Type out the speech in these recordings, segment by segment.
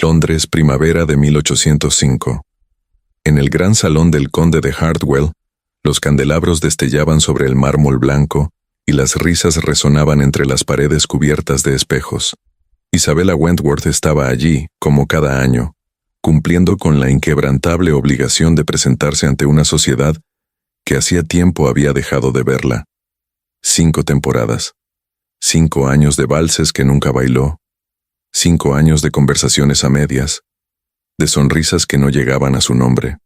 Londres, primavera de 1805. En el gran salón del conde de Hartwell, los candelabros destellaban sobre el mármol blanco y las risas resonaban entre las paredes cubiertas de espejos. Isabella Wentworth estaba allí, como cada año, cumpliendo con la inquebrantable obligación de presentarse ante una sociedad que hacía tiempo había dejado de verla. 5 temporadas, 5 años de valses que nunca bailó, 5 años de conversaciones a medias, de sonrisas que no llegaban a su nombre.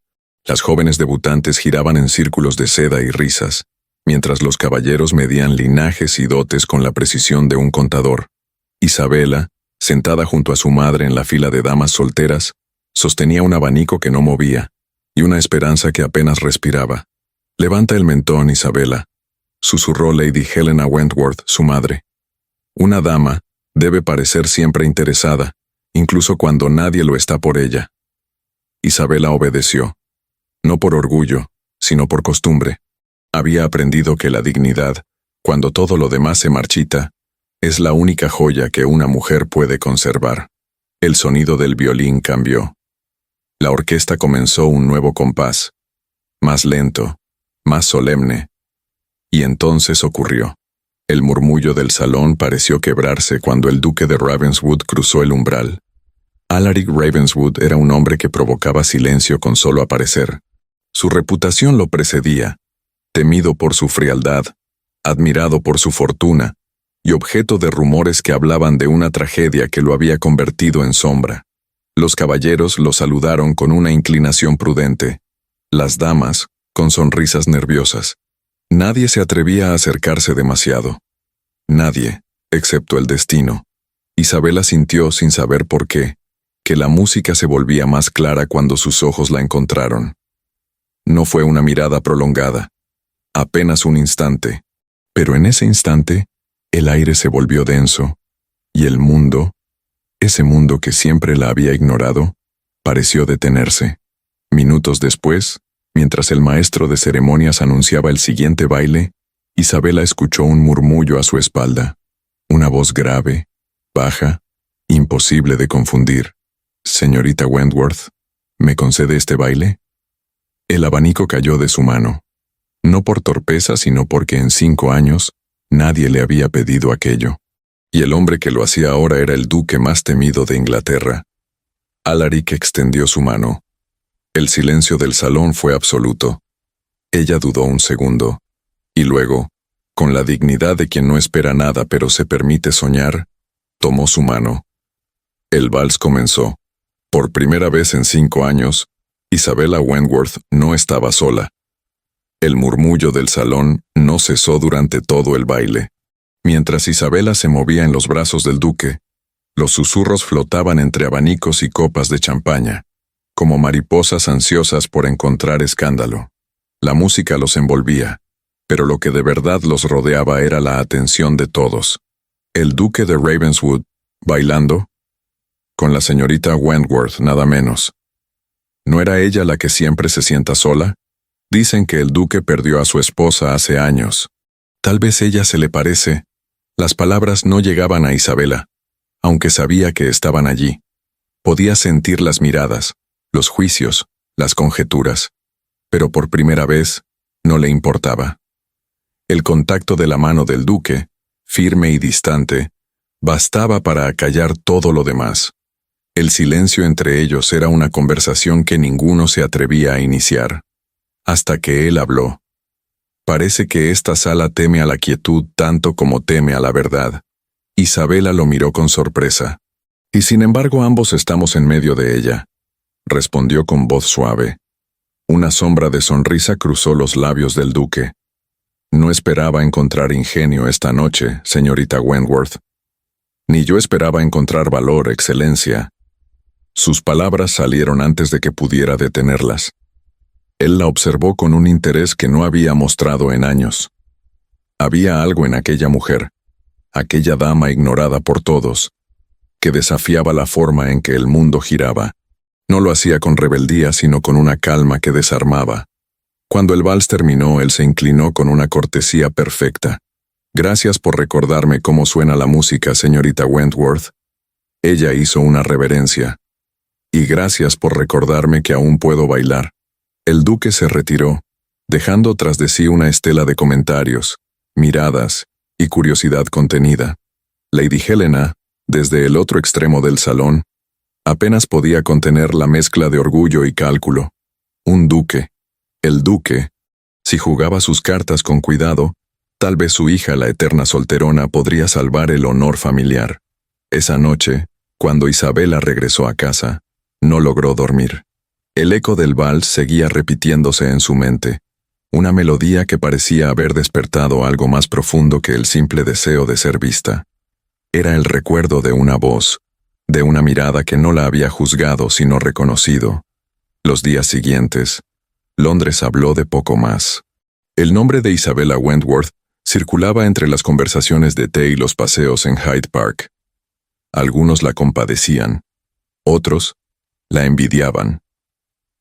Las jóvenes debutantes giraban en círculos de seda y risas, mientras los caballeros medían linajes y dotes con la precisión de un contador. Isabella, sentada junto a su madre en la fila de damas solteras, sostenía un abanico que no movía, y una esperanza que apenas respiraba. «Levanta el mentón, Isabella», susurró Lady Helena Wentworth, su madre. «Una dama debe parecer siempre interesada, incluso cuando nadie lo está por ella». Isabella obedeció, no por orgullo, sino por costumbre. Había aprendido que la dignidad, cuando todo lo demás se marchita, es la única joya que una mujer puede conservar. El sonido del violín cambió. La orquesta comenzó un nuevo compás, más lento, más solemne. Y entonces ocurrió. El murmullo del salón pareció quebrarse cuando el duque de Ravenswood cruzó el umbral. Alaric Ravenswood era un hombre que provocaba silencio con solo aparecer. Su reputación lo precedía, temido por su frialdad, admirado por su fortuna, y objeto de rumores que hablaban de una tragedia que lo había convertido en sombra. Los caballeros lo saludaron con una inclinación prudente, las damas con sonrisas nerviosas. Nadie se atrevía a acercarse demasiado. Nadie, excepto el destino. Isabella sintió, sin saber por qué, que la música se volvía más clara cuando sus ojos la encontraron. No fue una mirada prolongada, apenas un instante, pero en ese instante el aire se volvió denso, y el mundo, ese mundo que siempre la había ignorado, pareció detenerse. Minutos después, mientras el maestro de ceremonias anunciaba el siguiente baile, Isabella escuchó un murmullo a su espalda, una voz grave, baja, imposible de confundir. «Señorita Wentworth, ¿me concede este baile?» El abanico cayó de su mano, no por torpeza, sino porque en 5 años nadie le había pedido aquello. Y el hombre que lo hacía ahora era el duque más temido de Inglaterra. Alaric extendió su mano. El silencio del salón fue absoluto. Ella dudó un segundo, y luego, con la dignidad de quien no espera nada pero se permite soñar, tomó su mano. El vals comenzó. Por primera vez en 5 años, Isabella Wentworth no estaba sola. El murmullo del salón no cesó durante todo el baile. Mientras Isabella se movía en los brazos del duque, los susurros flotaban entre abanicos y copas de champaña, como mariposas ansiosas por encontrar escándalo. La música los envolvía, pero lo que de verdad los rodeaba era la atención de todos. El duque de Ravenswood, bailando, con la señorita Wentworth nada menos. ¿No era ella la que siempre se sienta sola? Dicen que el duque perdió a su esposa hace años. Tal vez ella se le parece. Las palabras no llegaban a Isabella, aunque sabía que estaban allí. Podía sentir las miradas, los juicios, las conjeturas, pero por primera vez no le importaba. El contacto de la mano del duque, firme y distante, bastaba para acallar todo lo demás. El silencio entre ellos era una conversación que ninguno se atrevía a iniciar, hasta que él habló. Parece que esta sala teme a la quietud tanto como teme a la verdad. Isabella lo miró con sorpresa. Y sin embargo ambos estamos en medio de ella, respondió con voz suave. Una sombra de sonrisa cruzó los labios del duque. No esperaba encontrar ingenio esta noche, señorita Wentworth. Ni yo esperaba encontrar valor, excelencia. Sus palabras salieron antes de que pudiera detenerlas. Él la observó con un interés que no había mostrado en años. Había algo en aquella mujer, aquella dama ignorada por todos, que desafiaba la forma en que el mundo giraba. No lo hacía con rebeldía, sino con una calma que desarmaba. Cuando el vals terminó, él se inclinó con una cortesía perfecta. «Gracias por recordarme cómo suena la música, señorita Wentworth». Ella hizo una reverencia. Y gracias por recordarme que aún puedo bailar. El duque se retiró, dejando tras de sí una estela de comentarios, miradas y curiosidad contenida. Lady Helena, desde el otro extremo del salón, apenas podía contener la mezcla de orgullo y cálculo. Un duque, el duque, si jugaba sus cartas con cuidado, tal vez su hija, la eterna solterona, podría salvar el honor familiar. Esa noche, cuando Isabela regresó a casa, no logró dormir. El eco del vals seguía repitiéndose en su mente, una melodía que parecía haber despertado algo más profundo que el simple deseo de ser vista. Era el recuerdo de una voz, de una mirada que no la había juzgado sino reconocido. Los días siguientes, Londres habló de poco más. El nombre de Isabella Wentworth circulaba entre las conversaciones de té y los paseos en Hyde Park. Algunos la compadecían, otros la envidiaban,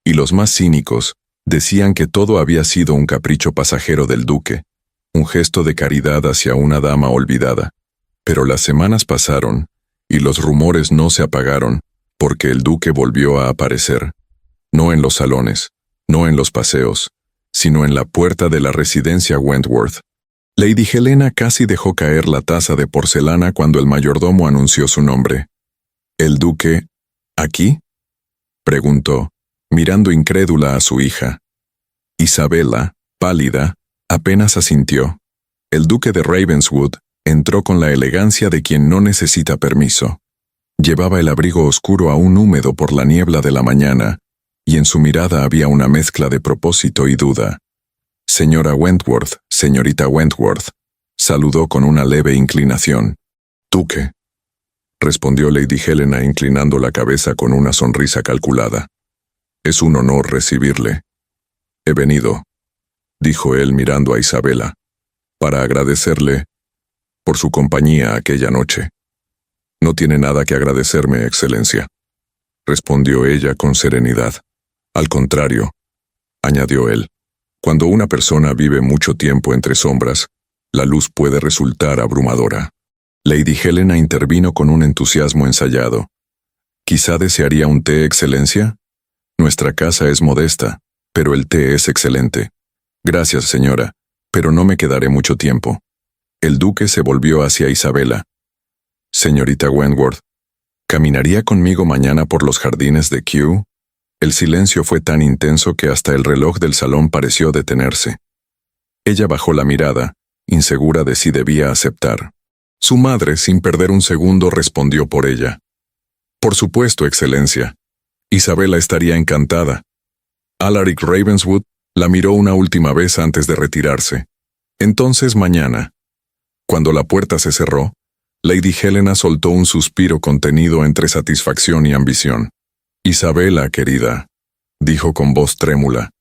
y los más cínicos decían que todo había sido un capricho pasajero del duque, un gesto de caridad hacia una dama olvidada. Pero las semanas pasaron, y los rumores no se apagaron, porque el duque volvió a aparecer, no en los salones, no en los paseos, sino en la puerta de la residencia Wentworth. Lady Helena casi dejó caer la taza de porcelana cuando el mayordomo anunció su nombre. ¿El duque, aquí?, preguntó, mirando incrédula a su hija. Isabella, pálida, apenas asintió. El duque de Ravenswood entró con la elegancia de quien no necesita permiso. Llevaba el abrigo oscuro aún húmedo por la niebla de la mañana, y en su mirada había una mezcla de propósito y duda. Señora Wentworth, señorita Wentworth, saludó con una leve inclinación. «Duque», respondió Lady Helena inclinando la cabeza con una sonrisa calculada. «Es un honor recibirle». «He venido», dijo él mirando a Isabella, «para agradecerle por su compañía aquella noche». «No tiene nada que agradecerme, Excelencia», respondió ella con serenidad. «Al contrario», añadió él, «cuando una persona vive mucho tiempo entre sombras, la luz puede resultar abrumadora». Lady Helena intervino con un entusiasmo ensayado. «¿Quizá desearía un té, Excelencia? Nuestra casa es modesta, pero el té es excelente». «Gracias, señora, pero no me quedaré mucho tiempo». El duque se volvió hacia Isabella. «Señorita Wentworth, ¿caminaría conmigo mañana por los jardines de Kew?» El silencio fue tan intenso que hasta el reloj del salón pareció detenerse. Ella bajó la mirada, insegura de si debía aceptar. Su madre, sin perder un segundo, respondió por ella. «Por supuesto, Excelencia. Isabella estaría encantada». Alaric Ravenswood la miró una última vez antes de retirarse. «Entonces mañana». Cuando la puerta se cerró, Lady Helena soltó un suspiro contenido entre satisfacción y ambición. «Isabella, querida», dijo con voz trémula,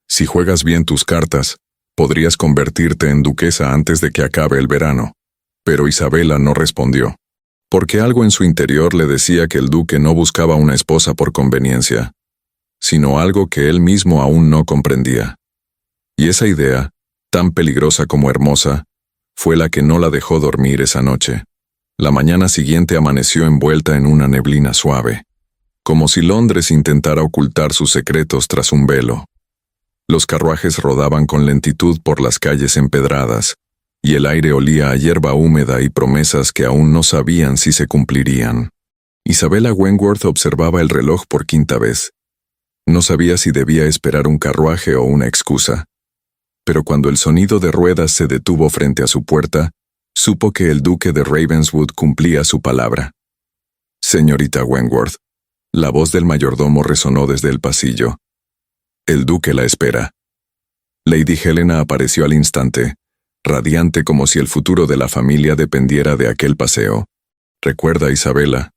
«si juegas bien tus cartas, podrías convertirte en duquesa antes de que acabe el verano». Pero Isabella no respondió, porque algo en su interior le decía que el duque no buscaba una esposa por conveniencia, sino algo que él mismo aún no comprendía. Y esa idea, tan peligrosa como hermosa, fue la que no la dejó dormir esa noche. La mañana siguiente amaneció envuelta en una neblina suave, como si Londres intentara ocultar sus secretos tras un velo. Los carruajes rodaban con lentitud por las calles empedradas, y el aire olía a hierba húmeda y promesas que aún no sabían si se cumplirían. Isabella Wentworth observaba el reloj por quinta vez. No sabía si debía esperar un carruaje o una excusa. Pero cuando el sonido de ruedas se detuvo frente a su puerta, supo que el duque de Ravenswood cumplía su palabra. «Señorita Wentworth», la voz del mayordomo resonó desde el pasillo. «El duque la espera». Lady Helena apareció al instante, radiante como si el futuro de la familia dependiera de aquel paseo. «Recuerda, Isabella»,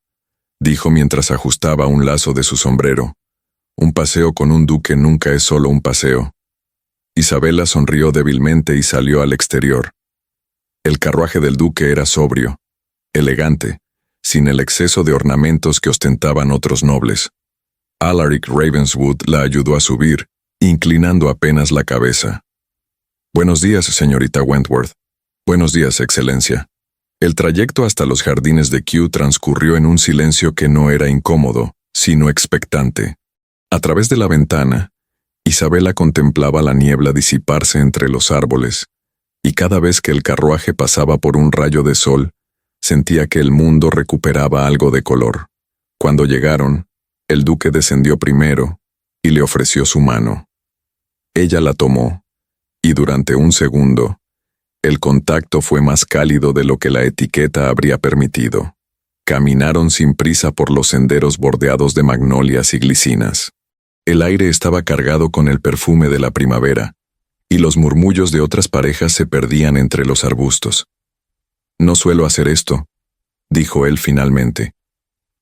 dijo mientras ajustaba un lazo de su sombrero, «un paseo con un duque nunca es solo un paseo». Isabella sonrió débilmente y salió al exterior. El carruaje del duque era sobrio, elegante, sin el exceso de ornamentos que ostentaban otros nobles. Alaric Ravenswood la ayudó a subir, inclinando apenas la cabeza. «Buenos días, señorita Wentworth». «Buenos días, Excelencia». El trayecto hasta los jardines de Kew transcurrió en un silencio que no era incómodo, sino expectante. A través de la ventana, Isabela contemplaba la niebla disiparse entre los árboles, y cada vez que el carruaje pasaba por un rayo de sol, sentía que el mundo recuperaba algo de color. Cuando llegaron, el duque descendió primero y le ofreció su mano. Ella la tomó, y durante un segundo, el contacto fue más cálido de lo que la etiqueta habría permitido. Caminaron sin prisa por los senderos bordeados de magnolias y glicinas. El aire estaba cargado con el perfume de la primavera, y los murmullos de otras parejas se perdían entre los arbustos. «No suelo hacer esto», dijo él finalmente.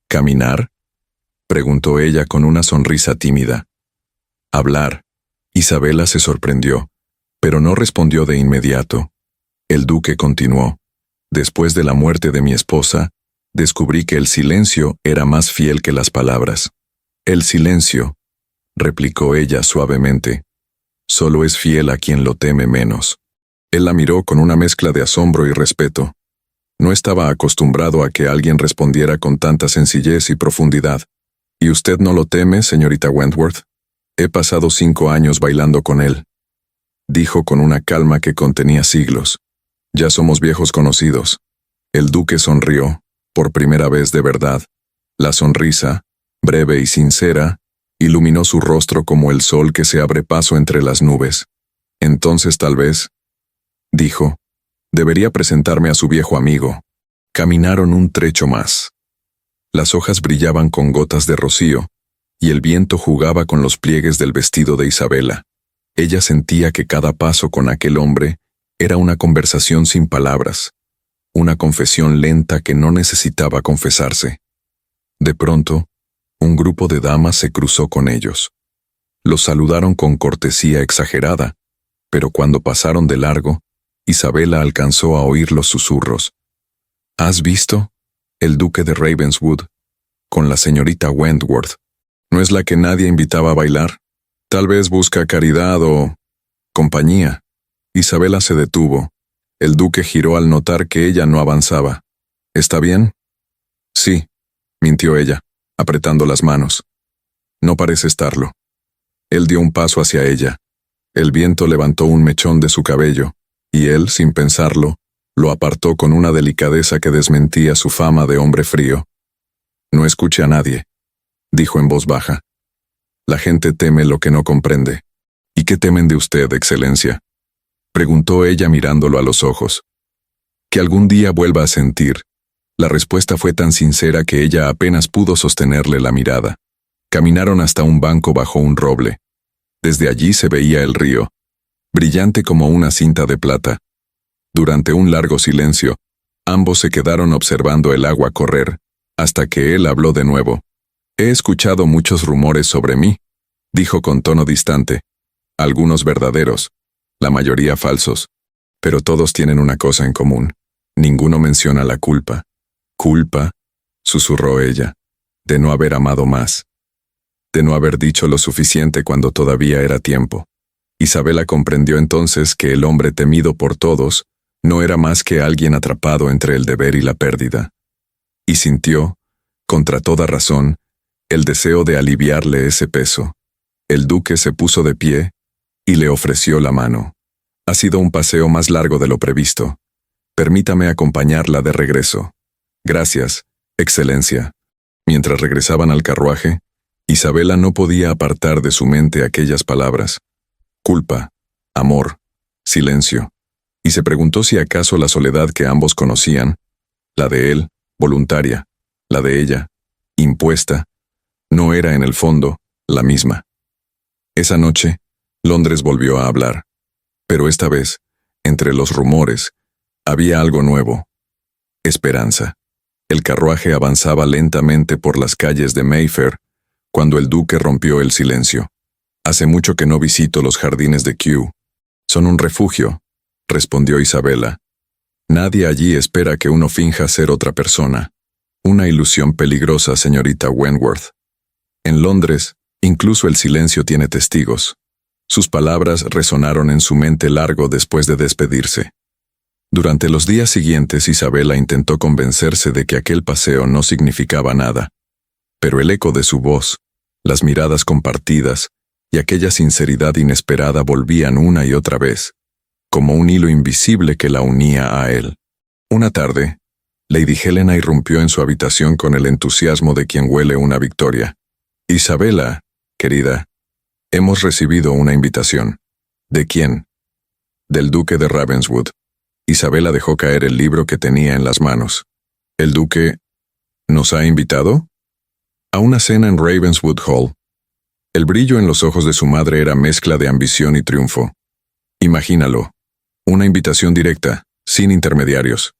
«¿Caminar?», preguntó ella con una sonrisa tímida. «Hablar». Isabela se sorprendió, pero no respondió de inmediato. El duque continuó. «Después de la muerte de mi esposa, descubrí que el silencio era más fiel que las palabras». «El silencio», replicó ella suavemente, «solo es fiel a quien lo teme menos». Él la miró con una mezcla de asombro y respeto. No estaba acostumbrado a que alguien respondiera con tanta sencillez y profundidad. «¿Y usted no lo teme, señorita Wentworth? He pasado 5 años bailando con él», dijo con una calma que contenía siglos. «Ya somos viejos conocidos». El duque sonrió, por primera vez de verdad. La sonrisa, breve y sincera, iluminó su rostro como el sol que se abre paso entre las nubes. «Entonces tal vez», dijo, «debería presentarme a su viejo amigo». Caminaron un trecho más. Las hojas brillaban con gotas de rocío, y el viento jugaba con los pliegues del vestido de Isabela. Ella sentía que cada paso con aquel hombre era una conversación sin palabras, una confesión lenta que no necesitaba confesarse. De pronto, un grupo de damas se cruzó con ellos. Los saludaron con cortesía exagerada, pero cuando pasaron de largo, Isabela alcanzó a oír los susurros. «¿Has visto? El duque de Ravenswood, con la señorita Wentworth. ¿No es la que nadie invitaba a bailar? Tal vez busca caridad o compañía». Isabela se detuvo. El duque giró al notar que ella no avanzaba. «¿Está bien?» «Sí», mintió ella, apretando las manos. «No parece estarlo». Él dio un paso hacia ella. El viento levantó un mechón de su cabello, y él, sin pensarlo, lo apartó con una delicadeza que desmentía su fama de hombre frío. «No escuche a nadie», dijo en voz baja. «La gente teme lo que no comprende». «¿Y qué temen de usted, Excelencia?», preguntó ella mirándolo a los ojos. «Que algún día vuelva a sentir». La respuesta fue tan sincera que ella apenas pudo sostenerle la mirada. Caminaron hasta un banco bajo un roble. Desde allí se veía el río, brillante como una cinta de plata. Durante un largo silencio, ambos se quedaron observando el agua correr, hasta que él habló de nuevo. «He escuchado muchos rumores sobre mí», dijo con tono distante. «Algunos verdaderos, la mayoría falsos, pero todos tienen una cosa en común. Ninguno menciona la culpa». «¿Culpa?», susurró ella, «de no haber amado más, de no haber dicho lo suficiente cuando todavía era tiempo». Isabela comprendió entonces que el hombre temido por todos no era más que alguien atrapado entre el deber y la pérdida. Y sintió, contra toda razón, el deseo de aliviarle ese peso. El duque se puso de pie y le ofreció la mano. «Ha sido un paseo más largo de lo previsto. Permítame acompañarla de regreso». «Gracias, Excelencia». Mientras regresaban al carruaje, Isabela no podía apartar de su mente aquellas palabras. Culpa, amor, silencio. Y se preguntó si acaso la soledad que ambos conocían, la de él, voluntaria, la de ella, impuesta, no era en el fondo la misma. Esa noche, Londres volvió a hablar. Pero esta vez, entre los rumores, había algo nuevo. Esperanza. El carruaje avanzaba lentamente por las calles de Mayfair, cuando el duque rompió el silencio. «Hace mucho que no visito los jardines de Kew. Son un refugio», respondió Isabela. «Nadie allí espera que uno finja ser otra persona. Una ilusión peligrosa, señorita Wentworth. En Londres, incluso el silencio tiene testigos». Sus palabras resonaron en su mente largo después de despedirse. Durante los días siguientes, Isabela intentó convencerse de que aquel paseo no significaba nada. pero el eco de su voz, las miradas compartidas y aquella sinceridad inesperada volvían una y otra vez, como un hilo invisible que la unía a él. Una tarde, Lady Helena irrumpió en su habitación con el entusiasmo de quien huele una victoria. «Isabela, querida, hemos recibido una invitación». «¿De quién?» «Del duque de Ravenswood». Isabela dejó caer el libro que tenía en las manos. «¿El duque nos ha invitado?» «A una cena en Ravenswood Hall». El brillo en los ojos de su madre era mezcla de ambición y triunfo. Imagínalo. Una invitación directa, sin intermediarios.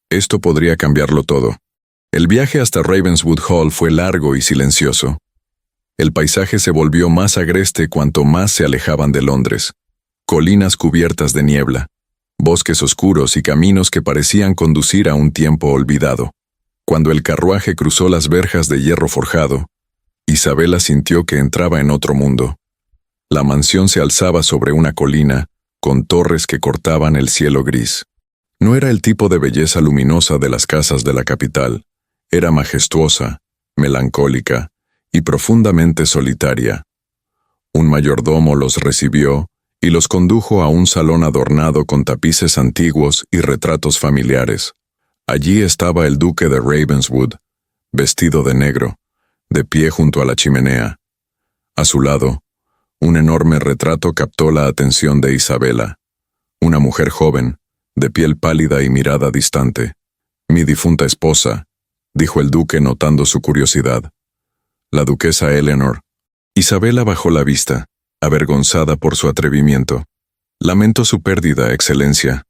Esto podría cambiarlo todo. El viaje hasta Ravenswood Hall fue largo y silencioso. El paisaje se volvió más agreste cuanto más se alejaban de Londres. Colinas cubiertas de niebla, bosques oscuros y caminos que parecían conducir a un tiempo olvidado. Cuando el carruaje cruzó las verjas de hierro forjado, Isabela sintió que entraba en otro mundo. La mansión se alzaba sobre una colina, con torres que cortaban el cielo gris. No era el tipo de belleza luminosa de las casas de la capital. Era majestuosa, melancólica y profundamente solitaria. Un mayordomo los recibió y los condujo a un salón adornado con tapices antiguos y retratos familiares. Allí estaba el duque de Ravenswood, vestido de negro, de pie junto a la chimenea. A su lado, un enorme retrato captó la atención de Isabela, una mujer joven, de piel pálida y mirada distante. «Mi difunta esposa», dijo el duque notando su curiosidad. «La duquesa Eleanor». Isabela bajó la vista, avergonzada por su atrevimiento. «Lamento su pérdida, excelencia».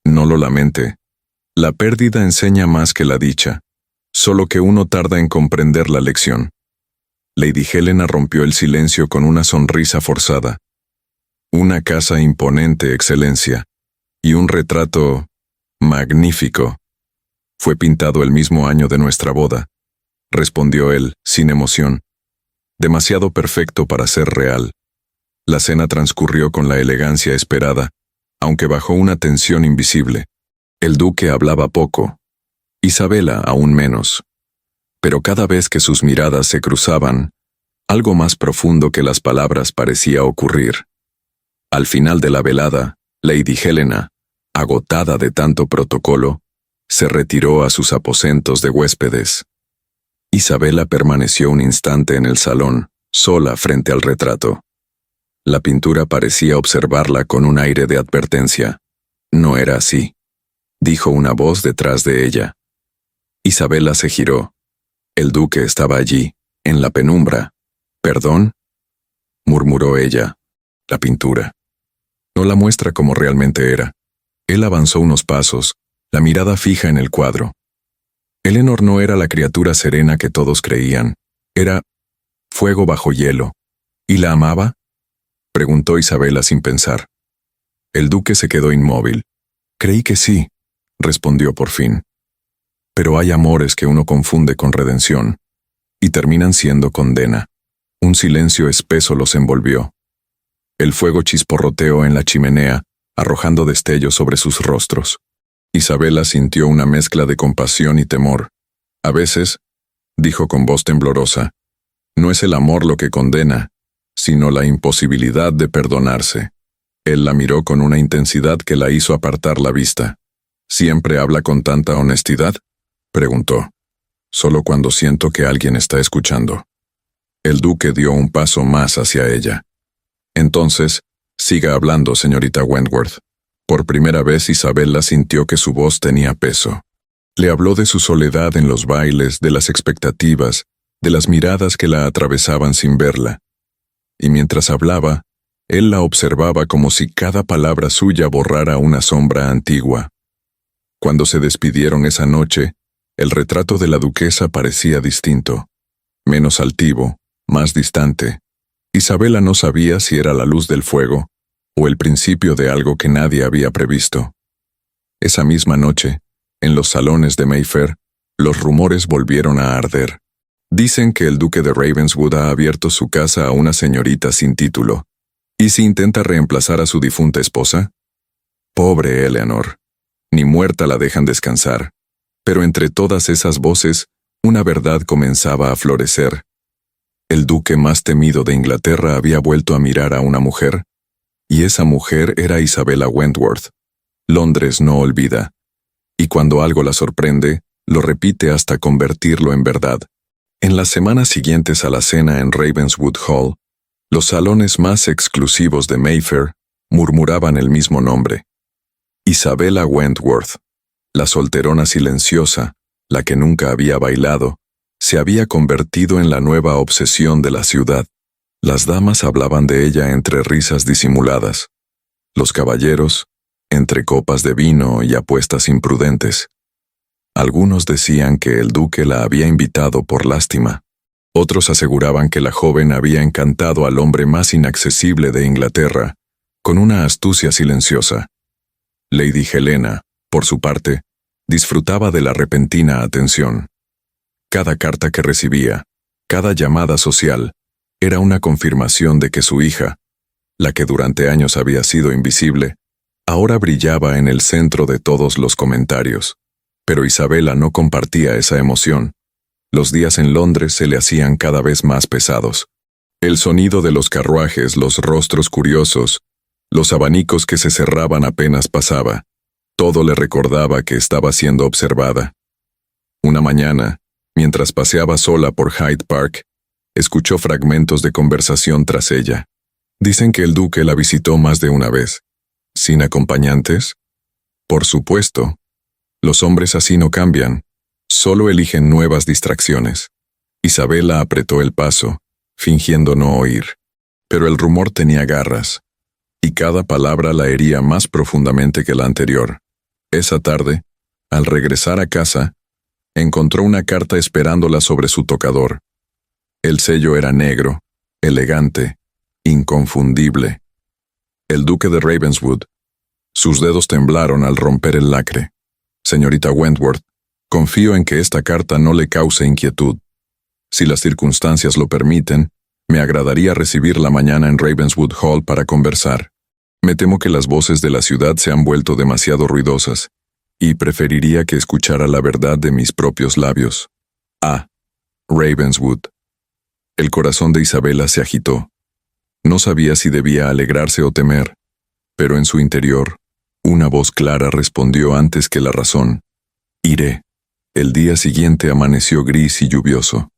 «No lo lamente. La pérdida enseña más que la dicha, solo que uno tarda en comprender la lección». Lady Helena rompió el silencio con una sonrisa forzada. «Una casa imponente, excelencia, y un retrato magnífico. Fue pintado el mismo año de nuestra boda», respondió él, sin emoción. «Demasiado perfecto para ser real». La cena transcurrió con la elegancia esperada, aunque bajo una tensión invisible. El duque hablaba poco, Isabela aún menos. Pero cada vez que sus miradas se cruzaban, algo más profundo que las palabras parecía ocurrir. Al final de la velada, Lady Helena, agotada de tanto protocolo, se retiró a sus aposentos de huéspedes. Isabela permaneció un instante en el salón, sola frente al retrato. La pintura parecía observarla con un aire de advertencia. No era así, dijo una voz detrás de ella. Isabela se giró. El duque estaba allí, en la penumbra. «¿Perdón?», murmuró ella. «La pintura no la muestra como realmente era». Él avanzó unos pasos, la mirada fija en el cuadro. Eleanor no era la criatura serena que todos creían. Era fuego bajo hielo. ¿Y la amaba?, preguntó Isabela sin pensar. El duque se quedó inmóvil. «Creí que sí», respondió por fin. «Pero hay amores que uno confunde con redención, y terminan siendo condena». Un silencio espeso los envolvió. El fuego chisporroteó en la chimenea, arrojando destellos sobre sus rostros. Isabela sintió una mezcla de compasión y temor. «A veces», dijo con voz temblorosa, «no es el amor lo que condena, sino la imposibilidad de perdonarse». Él la miró con una intensidad que la hizo apartar la vista. «¿Siempre habla con tanta honestidad?», preguntó. «Solo cuando siento que alguien está escuchando». El duque dio un paso más hacia ella. «Entonces, siga hablando, señorita Wentworth». Por primera vez Isabela sintió que su voz tenía peso. Le habló de su soledad en los bailes, de las expectativas, de las miradas que la atravesaban sin verla. Y mientras hablaba, él la observaba como si cada palabra suya borrara una sombra antigua. Cuando se despidieron esa noche, el retrato de la duquesa parecía distinto, menos altivo, más distante. Isabela no sabía si era la luz del fuego o el principio de algo que nadie había previsto. Esa misma noche, en los salones de Mayfair, los rumores volvieron a arder. Dicen que el duque de Ravenswood ha abierto su casa a una señorita sin título. ¿Y si intenta reemplazar a su difunta esposa? Pobre Eleanor. Ni muerta la dejan descansar. Pero entre todas esas voces, una verdad comenzaba a florecer. El duque más temido de Inglaterra había vuelto a mirar a una mujer, y esa mujer era Isabella Wentworth. Londres no olvida, y cuando algo la sorprende, lo repite hasta convertirlo en verdad. En las semanas siguientes a la cena en Ravenswood Hall, los salones más exclusivos de Mayfair murmuraban el mismo nombre. Isabella Wentworth, la solterona silenciosa, la que nunca había bailado, se había convertido en la nueva obsesión de la ciudad. Las damas hablaban de ella entre risas disimuladas. Los caballeros, entre copas de vino y apuestas imprudentes. Algunos decían que el duque la había invitado por lástima. Otros aseguraban que la joven había encantado al hombre más inaccesible de Inglaterra, con una astucia silenciosa. Lady Helena, por su parte, disfrutaba de la repentina atención. Cada carta que recibía, cada llamada social, era una confirmación de que su hija, la que durante años había sido invisible, ahora brillaba en el centro de todos los comentarios. Pero Isabella no compartía esa emoción. Los días en Londres se le hacían cada vez más pesados. El sonido de los carruajes, los rostros curiosos, los abanicos que se cerraban apenas pasaba, todo le recordaba que estaba siendo observada. Una mañana, mientras paseaba sola por Hyde Park, escuchó fragmentos de conversación tras ella. Dicen que el duque la visitó más de una vez. ¿Sin acompañantes? Por supuesto. Los hombres así no cambian, solo eligen nuevas distracciones. Isabella apretó el paso, fingiendo no oír. Pero el rumor tenía garras, y cada palabra la hería más profundamente que la anterior. Esa tarde, al regresar a casa, encontró una carta esperándola sobre su tocador. El sello era negro, elegante, inconfundible. El duque de Ravenswood. Sus dedos temblaron al romper el lacre. Señorita Wentworth, confío en que esta carta no le cause inquietud. Si las circunstancias lo permiten, me agradaría recibirla mañana en Ravenswood Hall para conversar. Me temo que las voces de la ciudad se han vuelto demasiado ruidosas, y preferiría que escuchara la verdad de mis propios labios. A. Ravenswood. El corazón de Isabella se agitó. No sabía si debía alegrarse o temer, pero en su interior, una voz clara respondió antes que la razón. Iré. El día siguiente amaneció gris y lluvioso.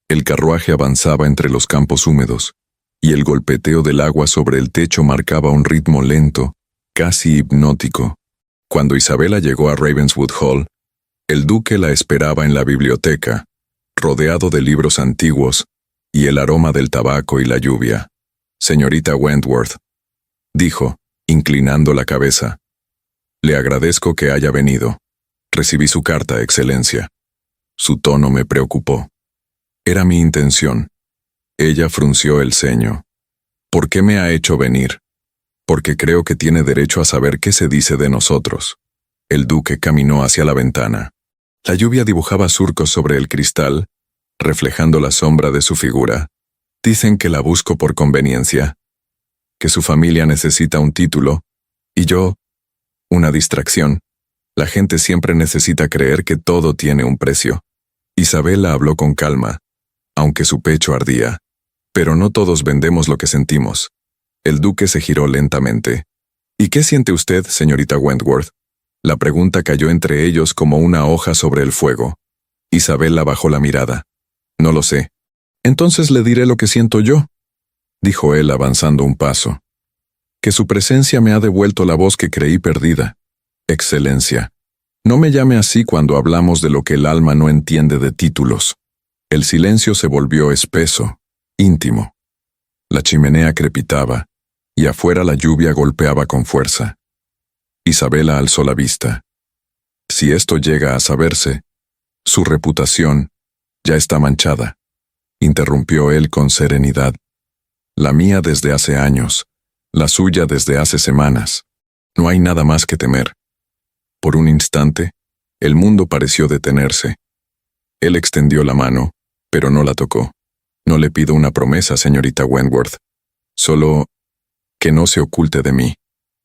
El carruaje avanzaba entre los campos húmedos, y el golpeteo del agua sobre el techo marcaba un ritmo lento, casi hipnótico. Cuando Isabella llegó a Ravenswood Hall, el duque la esperaba en la biblioteca, rodeado de libros antiguos y el aroma del tabaco y la lluvia. Señorita Wentworth, dijo, inclinando la cabeza. Le agradezco que haya venido. Recibí su carta, Excelencia. Su tono me preocupó. Era mi intención. Ella frunció el ceño. ¿Por qué me ha hecho venir? Porque creo que tiene derecho a saber qué se dice de nosotros. El duque caminó hacia la ventana. La lluvia dibujaba surcos sobre el cristal, reflejando la sombra de su figura. Dicen que la busco por conveniencia, que su familia necesita un título, y yo, una distracción. La gente siempre necesita creer que todo tiene un precio. Isabella habló con calma, aunque su pecho ardía. Pero no todos vendemos lo que sentimos. El duque se giró lentamente. ¿Y qué siente usted, señorita Wentworth? La pregunta cayó entre ellos como una hoja sobre el fuego. Isabella bajó la mirada. No lo sé. Entonces le diré lo que siento yo, dijo él avanzando un paso. Que su presencia me ha devuelto la voz que creí perdida. Excelencia, no me llame así cuando hablamos de lo que el alma no entiende de títulos. El silencio se volvió espeso, íntimo. La chimenea crepitaba, y afuera la lluvia golpeaba con fuerza. Isabella alzó la vista. Si esto llega a saberse, su reputación ya está manchada, interrumpió él con serenidad. La mía desde hace años, la suya desde hace semanas. No hay nada más que temer. Por un instante, el mundo pareció detenerse. Él extendió la mano, pero no la tocó. No le pido una promesa, señorita Wentworth. Solo que no se oculte de mí.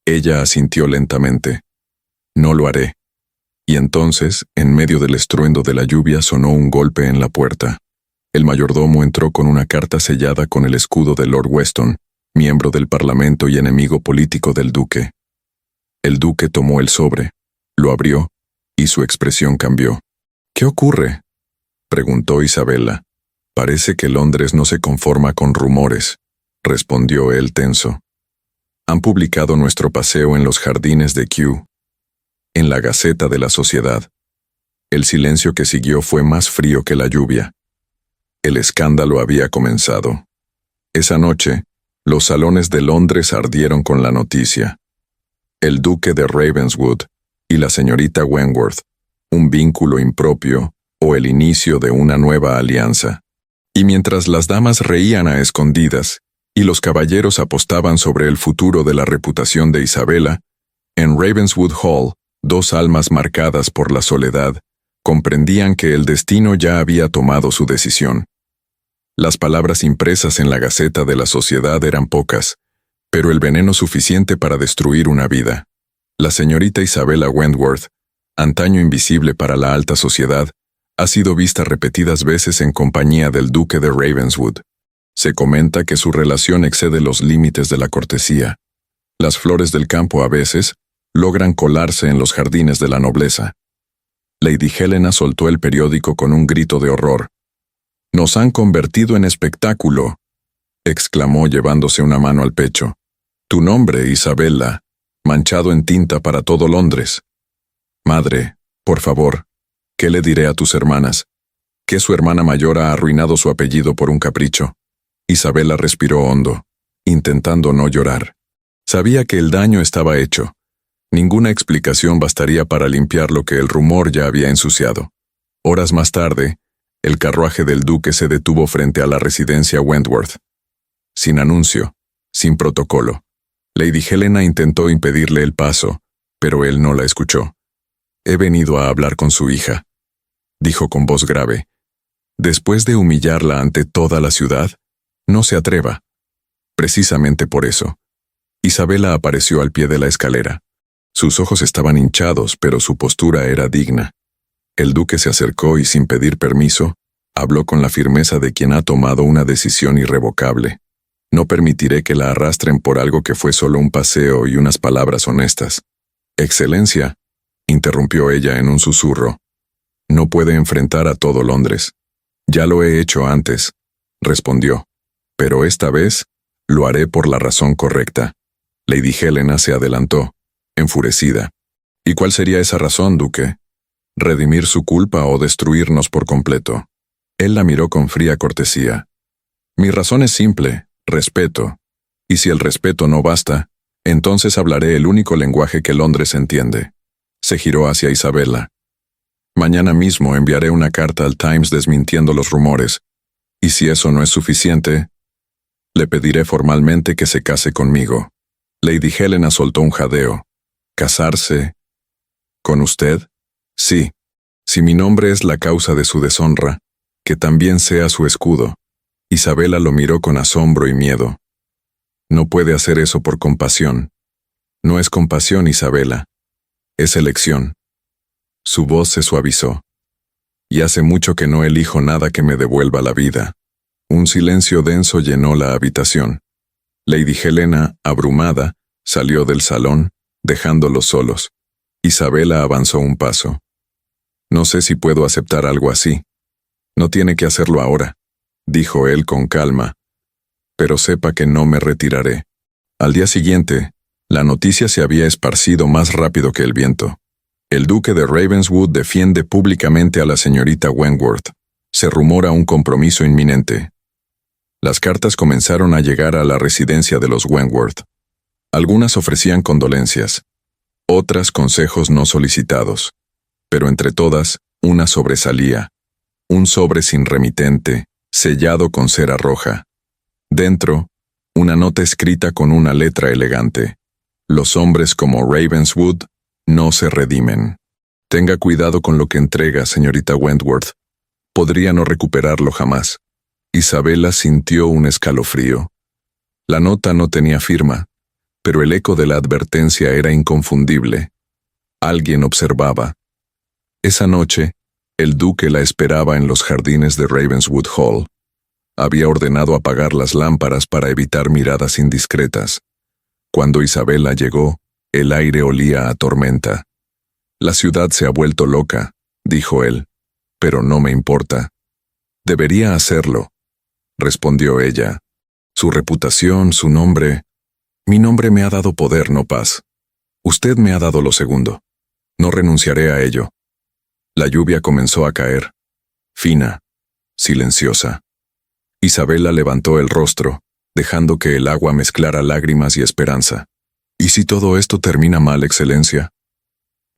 Ella asintió lentamente. No lo haré. Y entonces, en medio del estruendo de la lluvia, sonó un golpe en la puerta. El mayordomo entró con una carta sellada con el escudo de Lord Weston, miembro del Parlamento y enemigo político del duque. El duque tomó el sobre, lo abrió, y su expresión cambió. «¿Qué ocurre?», preguntó Isabella. «Parece que Londres no se conforma con rumores», respondió él tenso. «Han publicado nuestro paseo en los jardines de Kew, en la Gaceta de la Sociedad». El silencio que siguió fue más frío que la lluvia. El escándalo había comenzado. Esa noche, los salones de Londres ardieron con la noticia. El duque de Ravenswood y la señorita Wentworth, un vínculo impropio o el inicio de una nueva alianza. Y mientras las damas reían a escondidas y los caballeros apostaban sobre el futuro de la reputación de Isabella, en Ravenswood Hall, dos almas marcadas por la soledad comprendían que el destino ya había tomado su decisión. Las palabras impresas en la Gaceta de la Sociedad eran pocas, pero el veneno suficiente para destruir una vida. La señorita Isabella Wentworth, antaño invisible para la alta sociedad, ha sido vista repetidas veces en compañía del duque de Ravenswood. Se comenta que su relación excede los límites de la cortesía. Las flores del campo a veces logran colarse en los jardines de la nobleza. Lady Helena soltó el periódico con un grito de horror. «Nos han convertido en espectáculo», exclamó llevándose una mano al pecho. «Tu nombre, Isabella, manchado en tinta para todo Londres. Madre, por favor, ¿qué le diré a tus hermanas? Que su hermana mayor ha arruinado su apellido por un capricho». Isabella respiró hondo, intentando no llorar. Sabía que el daño estaba hecho. Ninguna explicación bastaría para limpiar lo que el rumor ya había ensuciado. Horas más tarde, el carruaje del duque se detuvo frente a la residencia Wentworth. Sin anuncio, sin protocolo. Lady Helena intentó impedirle el paso, pero él no la escuchó. «He venido a hablar con su hija», dijo con voz grave. «Después de humillarla ante toda la ciudad, no se atreva». Precisamente por eso. Isabella apareció al pie de la escalera. Sus ojos estaban hinchados, pero su postura era digna. El duque se acercó y, sin pedir permiso, habló con la firmeza de quien ha tomado una decisión irrevocable. «No permitiré que la arrastren por algo que fue solo un paseo y unas palabras honestas». «Excelencia», interrumpió ella en un susurro, «no puede enfrentar a todo Londres». «Ya lo he hecho antes», respondió, «pero esta vez lo haré por la razón correcta». Lady Helena se adelantó, enfurecida. «¿Y cuál sería esa razón, duque? ¿Redimir su culpa o destruirnos por completo?» Él la miró con fría cortesía. «Mi razón es simple, respeto. Y si el respeto no basta, entonces hablaré el único lenguaje que Londres entiende». Se giró hacia Isabella. «Mañana mismo enviaré una carta al Times desmintiendo los rumores. Y si eso no es suficiente, le pediré formalmente que se case conmigo». Lady Helena soltó un jadeo. «¿Casarse? ¿Con usted?» «Sí. Si mi nombre es la causa de su deshonra, que también sea su escudo». Isabella lo miró con asombro y miedo. «No puede hacer eso por compasión». «No es compasión, Isabella. Es elección». Su voz se suavizó. «Y hace mucho que no elijo nada que me devuelva la vida». Un silencio denso llenó la habitación. Lady Helena, abrumada, salió del salón, dejándolos solos. Isabella avanzó un paso. «No sé si puedo aceptar algo así». «No tiene que hacerlo ahora», dijo él con calma. «Pero sepa que no me retiraré». Al día siguiente, la noticia se había esparcido más rápido que el viento. El duque de Ravenswood defiende públicamente a la señorita Wentworth. Se rumora un compromiso inminente. Las cartas comenzaron a llegar a la residencia de los Wentworth. Algunas ofrecían condolencias, otras consejos no solicitados, pero entre todas, una sobresalía. Un sobre sin remitente, sellado con cera roja. Dentro, una nota escrita con una letra elegante. «Los hombres como Ravenswood no se redimen. Tenga cuidado con lo que entrega, señorita Wentworth. Podría no recuperarlo jamás». Isabella sintió un escalofrío. La nota no tenía firma, pero el eco de la advertencia era inconfundible. Alguien observaba. Esa noche, El duque la esperaba en los jardines de Ravenswood Hall. Había ordenado apagar las lámparas para evitar miradas indiscretas. Cuando Isabela llegó, el aire olía a tormenta. «La ciudad se ha vuelto loca», dijo él, «pero no me importa». «Debería hacerlo», respondió ella. «Su reputación, su nombre. Mi nombre me ha dado poder, no paz. Usted me ha dado lo segundo. No renunciaré a ello». La lluvia comenzó a caer, fina, silenciosa. Isabela levantó el rostro, dejando que el agua mezclara lágrimas y esperanza. «¿Y si todo esto termina mal, Excelencia?»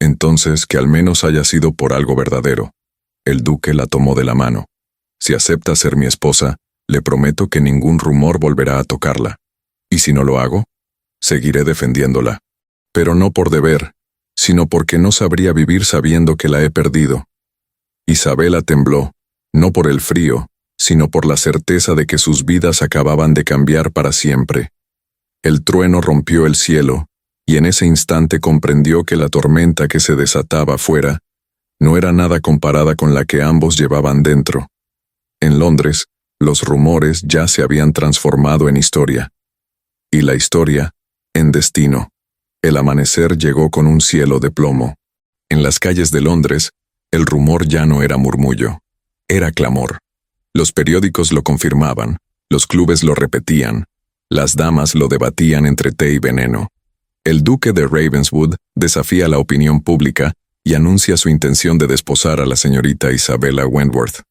«Entonces, que al menos haya sido por algo verdadero». El duque la tomó de la mano. «Si acepta ser mi esposa, le prometo que ningún rumor volverá a tocarla. ¿Y si no lo hago? Seguiré defendiéndola. Pero no por deber, sino porque no sabría vivir sabiendo que la he perdido». Isabela tembló, no por el frío, sino por la certeza de que sus vidas acababan de cambiar para siempre. El trueno rompió el cielo, y en ese instante comprendió que la tormenta que se desataba afuera no era nada comparada con la que ambos llevaban dentro. En Londres, los rumores ya se habían transformado en historia. Y la historia, en destino. El amanecer llegó con un cielo de plomo. En las calles de Londres, el rumor ya no era murmullo, era clamor. Los periódicos lo confirmaban, los clubes lo repetían, las damas lo debatían entre té y veneno. El duque de Ravenswood desafía la opinión pública y anuncia su intención de desposar a la señorita Isabella Wentworth.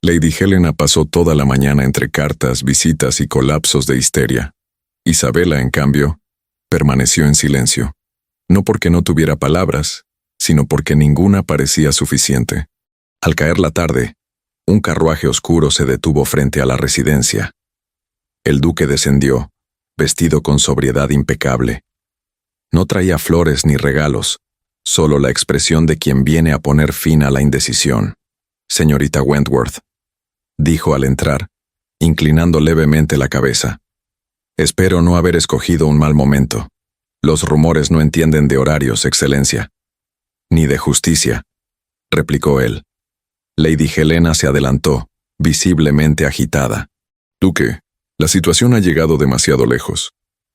Lady Helena pasó toda la mañana entre cartas, visitas y colapsos de histeria. Isabella, en cambio, permaneció en silencio. No porque no tuviera palabras, sino porque ninguna parecía suficiente. Al caer la tarde, un carruaje oscuro se detuvo frente a la residencia. El duque descendió, vestido con sobriedad impecable. No traía flores ni regalos, solo la expresión de quien viene a poner fin a la indecisión. «Señorita Wentworth», dijo al entrar, inclinando levemente la cabeza. «Espero no haber escogido un mal momento. Los rumores no entienden de horarios, Excelencia». «Ni de justicia», replicó él. Lady Helena se adelantó, visiblemente agitada. «Duque, la situación ha llegado demasiado lejos.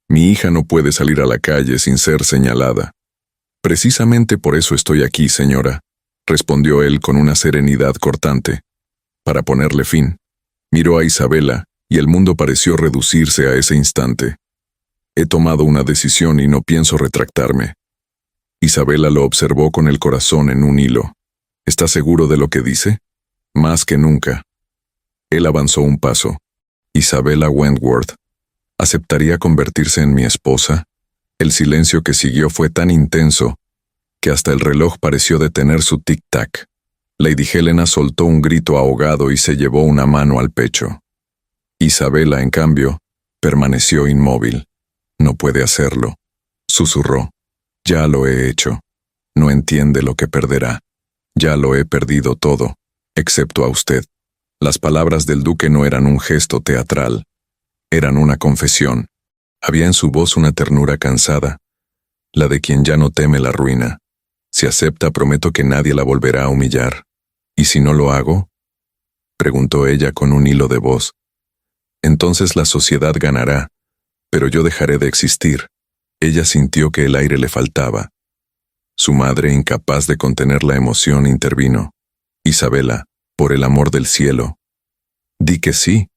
Mi hija no puede salir a la calle sin ser señalada». «Precisamente por eso estoy aquí, señora», respondió él con una serenidad cortante. Para ponerle fin, miró a Isabela y el mundo pareció reducirse a ese instante. «He tomado una decisión y no pienso retractarme». Isabela lo observó con el corazón en un hilo. «¿Está seguro de lo que dice?» «Más que nunca». Él avanzó un paso. «Isabella Wentworth, ¿aceptaría convertirse en mi esposa?» El silencio que siguió fue tan intenso que hasta el reloj pareció detener su tic-tac. Lady Helena soltó un grito ahogado y se llevó una mano al pecho. Isabela, en cambio, permaneció inmóvil. «No puede hacerlo», susurró. «Ya lo he hecho. No entiende lo que perderá. Ya lo he perdido todo, excepto a usted». Las palabras del duque no eran un gesto teatral, eran una confesión. Había en su voz una ternura cansada, la de quien ya no teme la ruina. «Si acepta, prometo que nadie la volverá a humillar». «¿Y si no lo hago?», preguntó ella con un hilo de voz. «Entonces la sociedad ganará, pero yo dejaré de existir». Ella sintió que el aire le faltaba. Su madre, incapaz de contener la emoción, intervino. «Isabela, por el amor del cielo». «Di que sí»,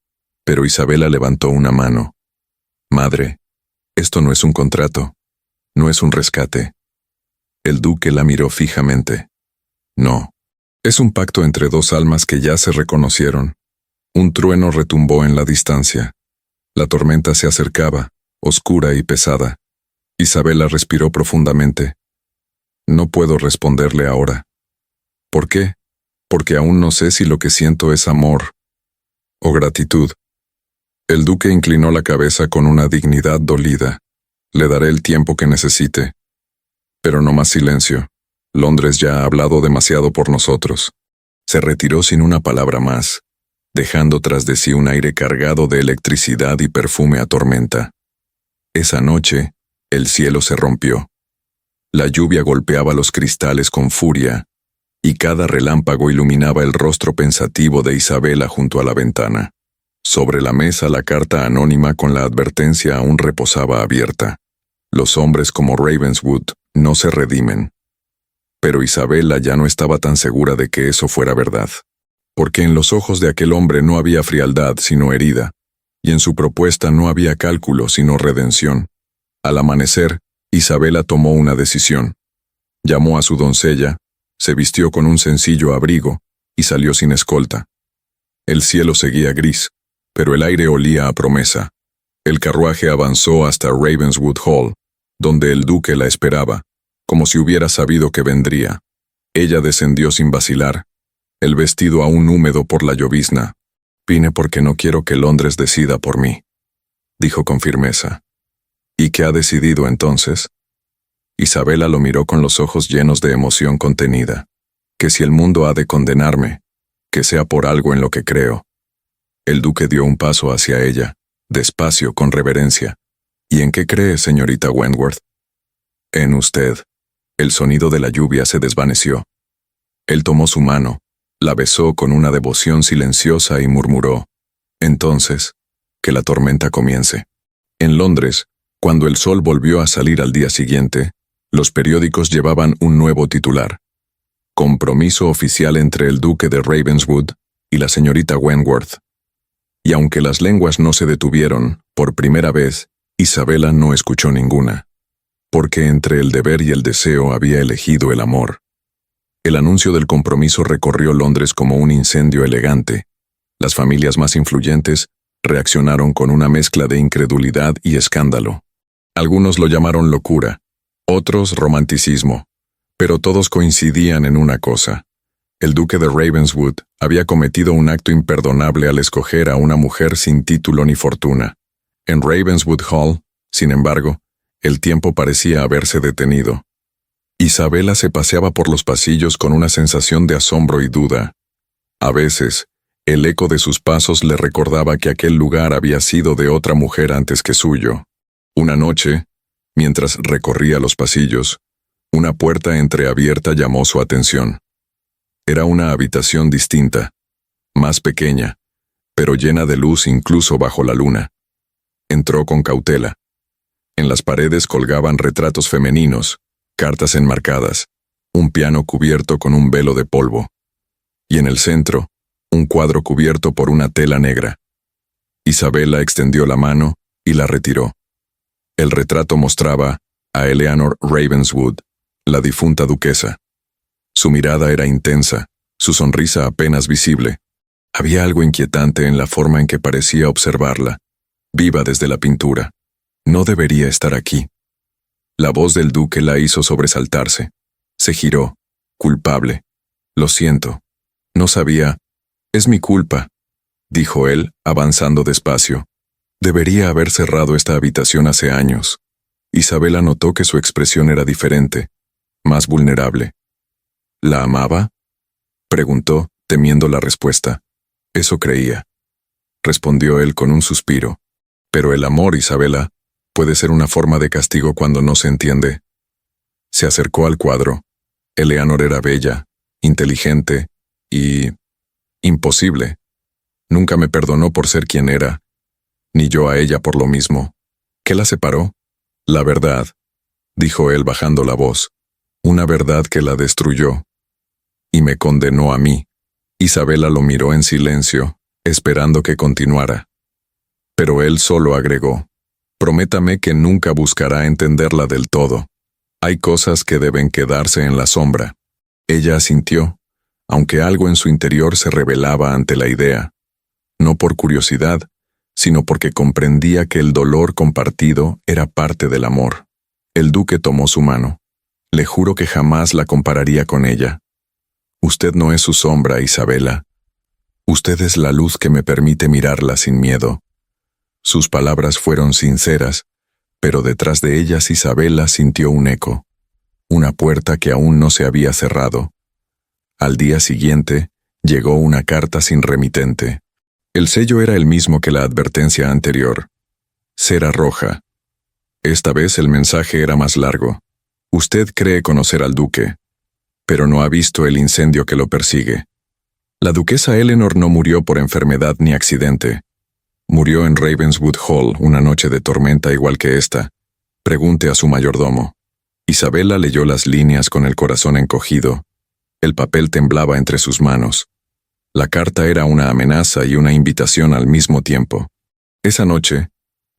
pero Isabela levantó una mano. «Madre, esto no es un contrato, no es un rescate». El duque la miró fijamente. «No, es un pacto entre dos almas que ya se reconocieron». Un trueno retumbó en la distancia. La tormenta se acercaba, oscura y pesada. Isabela respiró profundamente. «No puedo responderle ahora». «¿Por qué?» «Porque aún no sé si lo que siento es amor o gratitud». El duque inclinó la cabeza con una dignidad dolida. «Le daré el tiempo que necesite. Pero no más silencio. Londres ya ha hablado demasiado por nosotros». Se retiró sin una palabra más, dejando tras de sí un aire cargado de electricidad y perfume a tormenta. Esa noche, el cielo se rompió. La lluvia golpeaba los cristales con furia, y cada relámpago iluminaba el rostro pensativo de Isabela junto a la ventana. Sobre la mesa la carta anónima con la advertencia aún reposaba abierta. Los hombres como Ravenswood no se redimen. Pero Isabela ya no estaba tan segura de que eso fuera verdad, porque en los ojos de aquel hombre no había frialdad sino herida, y en su propuesta no había cálculo sino redención. Al amanecer, Isabela tomó una decisión. Llamó a su doncella, se vistió con un sencillo abrigo y salió sin escolta. El cielo seguía gris, pero el aire olía a promesa. El carruaje avanzó hasta Ravenswood Hall, donde el duque la esperaba, como si hubiera sabido que vendría. Ella descendió sin vacilar, el vestido aún húmedo por la llovizna. «Vine porque no quiero que Londres decida por mí», dijo con firmeza. «¿Y qué ha decidido entonces?» Isabela lo miró con los ojos llenos de emoción contenida. «Que si el mundo ha de condenarme, que sea por algo en lo que creo». El duque dio un paso hacia ella, despacio, con reverencia. «¿Y en qué cree, señorita Wentworth?» «En usted». El sonido de la lluvia se desvaneció. Él tomó su mano, la besó con una devoción silenciosa y murmuró: «Entonces, que la tormenta comience». En Londres, cuando el sol volvió a salir al día siguiente, los periódicos llevaban un nuevo titular: «Compromiso oficial entre el duque de Ravenswood y la señorita Wentworth». Y aunque las lenguas no se detuvieron, por primera vez, Isabela no escuchó ninguna, porque entre el deber y el deseo había elegido el amor. El anuncio del compromiso recorrió Londres como un incendio elegante. Las familias más influyentes reaccionaron con una mezcla de incredulidad y escándalo. Algunos lo llamaron locura, otros romanticismo, pero todos coincidían en una cosa: el duque de Ravenswood había cometido un acto imperdonable al escoger a una mujer sin título ni fortuna. En Ravenswood Hall, sin embargo, el tiempo parecía haberse detenido. Isabela se paseaba por los pasillos con una sensación de asombro y duda. A veces, el eco de sus pasos le recordaba que aquel lugar había sido de otra mujer antes que suyo. Una noche, mientras recorría los pasillos, una puerta entreabierta llamó su atención. Era una habitación distinta, más pequeña, pero llena de luz incluso bajo la luna. Entró con cautela. En las paredes colgaban retratos femeninos, cartas enmarcadas, un piano cubierto con un velo de polvo, y en el centro, un cuadro cubierto por una tela negra. Isabela extendió la mano y la retiró. El retrato mostraba a Eleanor Ravenswood, la difunta duquesa. Su mirada era intensa, su sonrisa apenas visible. Había algo inquietante en la forma en que parecía observarla, viva desde la pintura. No debería estar aquí. La voz del duque la hizo sobresaltarse. Se giró, culpable. «Lo siento. No sabía. Es mi culpa», dijo él, avanzando despacio. «Debería haber cerrado esta habitación hace años». Isabela notó que su expresión era diferente, más vulnerable. «¿La amaba?», preguntó, temiendo la respuesta. «Eso creía», respondió él con un suspiro. «Pero el amor, Isabela, puede ser una forma de castigo cuando no se entiende». Se acercó al cuadro. Eleanor era bella, inteligente y... imposible. Nunca me perdonó por ser quien era, ni yo a ella por lo mismo. ¿Qué la separó? La verdad, dijo él bajando la voz, una verdad que la destruyó. Y me condenó a mí. Isabela lo miró en silencio, esperando que continuara. Pero él solo agregó: «Prométame que nunca buscará entenderla del todo. Hay cosas que deben quedarse en la sombra». Ella asintió, aunque algo en su interior se rebelaba ante la idea. No por curiosidad, sino porque comprendía que el dolor compartido era parte del amor. El duque tomó su mano. «Le juro que jamás la compararía con ella. Usted no es su sombra, Isabela. Usted es la luz que me permite mirarla sin miedo». Sus palabras fueron sinceras, pero detrás de ellas Isabela sintió un eco, una puerta que aún no se había cerrado. Al día siguiente, llegó una carta sin remitente. El sello era el mismo que la advertencia anterior. Cera roja. Esta vez el mensaje era más largo. «Usted cree conocer al duque, pero no ha visto el incendio que lo persigue. La duquesa Eleanor no murió por enfermedad ni accidente. Murió en Ravenswood Hall una noche de tormenta igual que esta. Pregunte a su mayordomo. Isabela leyó las líneas con el corazón encogido. El papel temblaba entre sus manos. La carta era una amenaza y una invitación al mismo tiempo. Esa noche,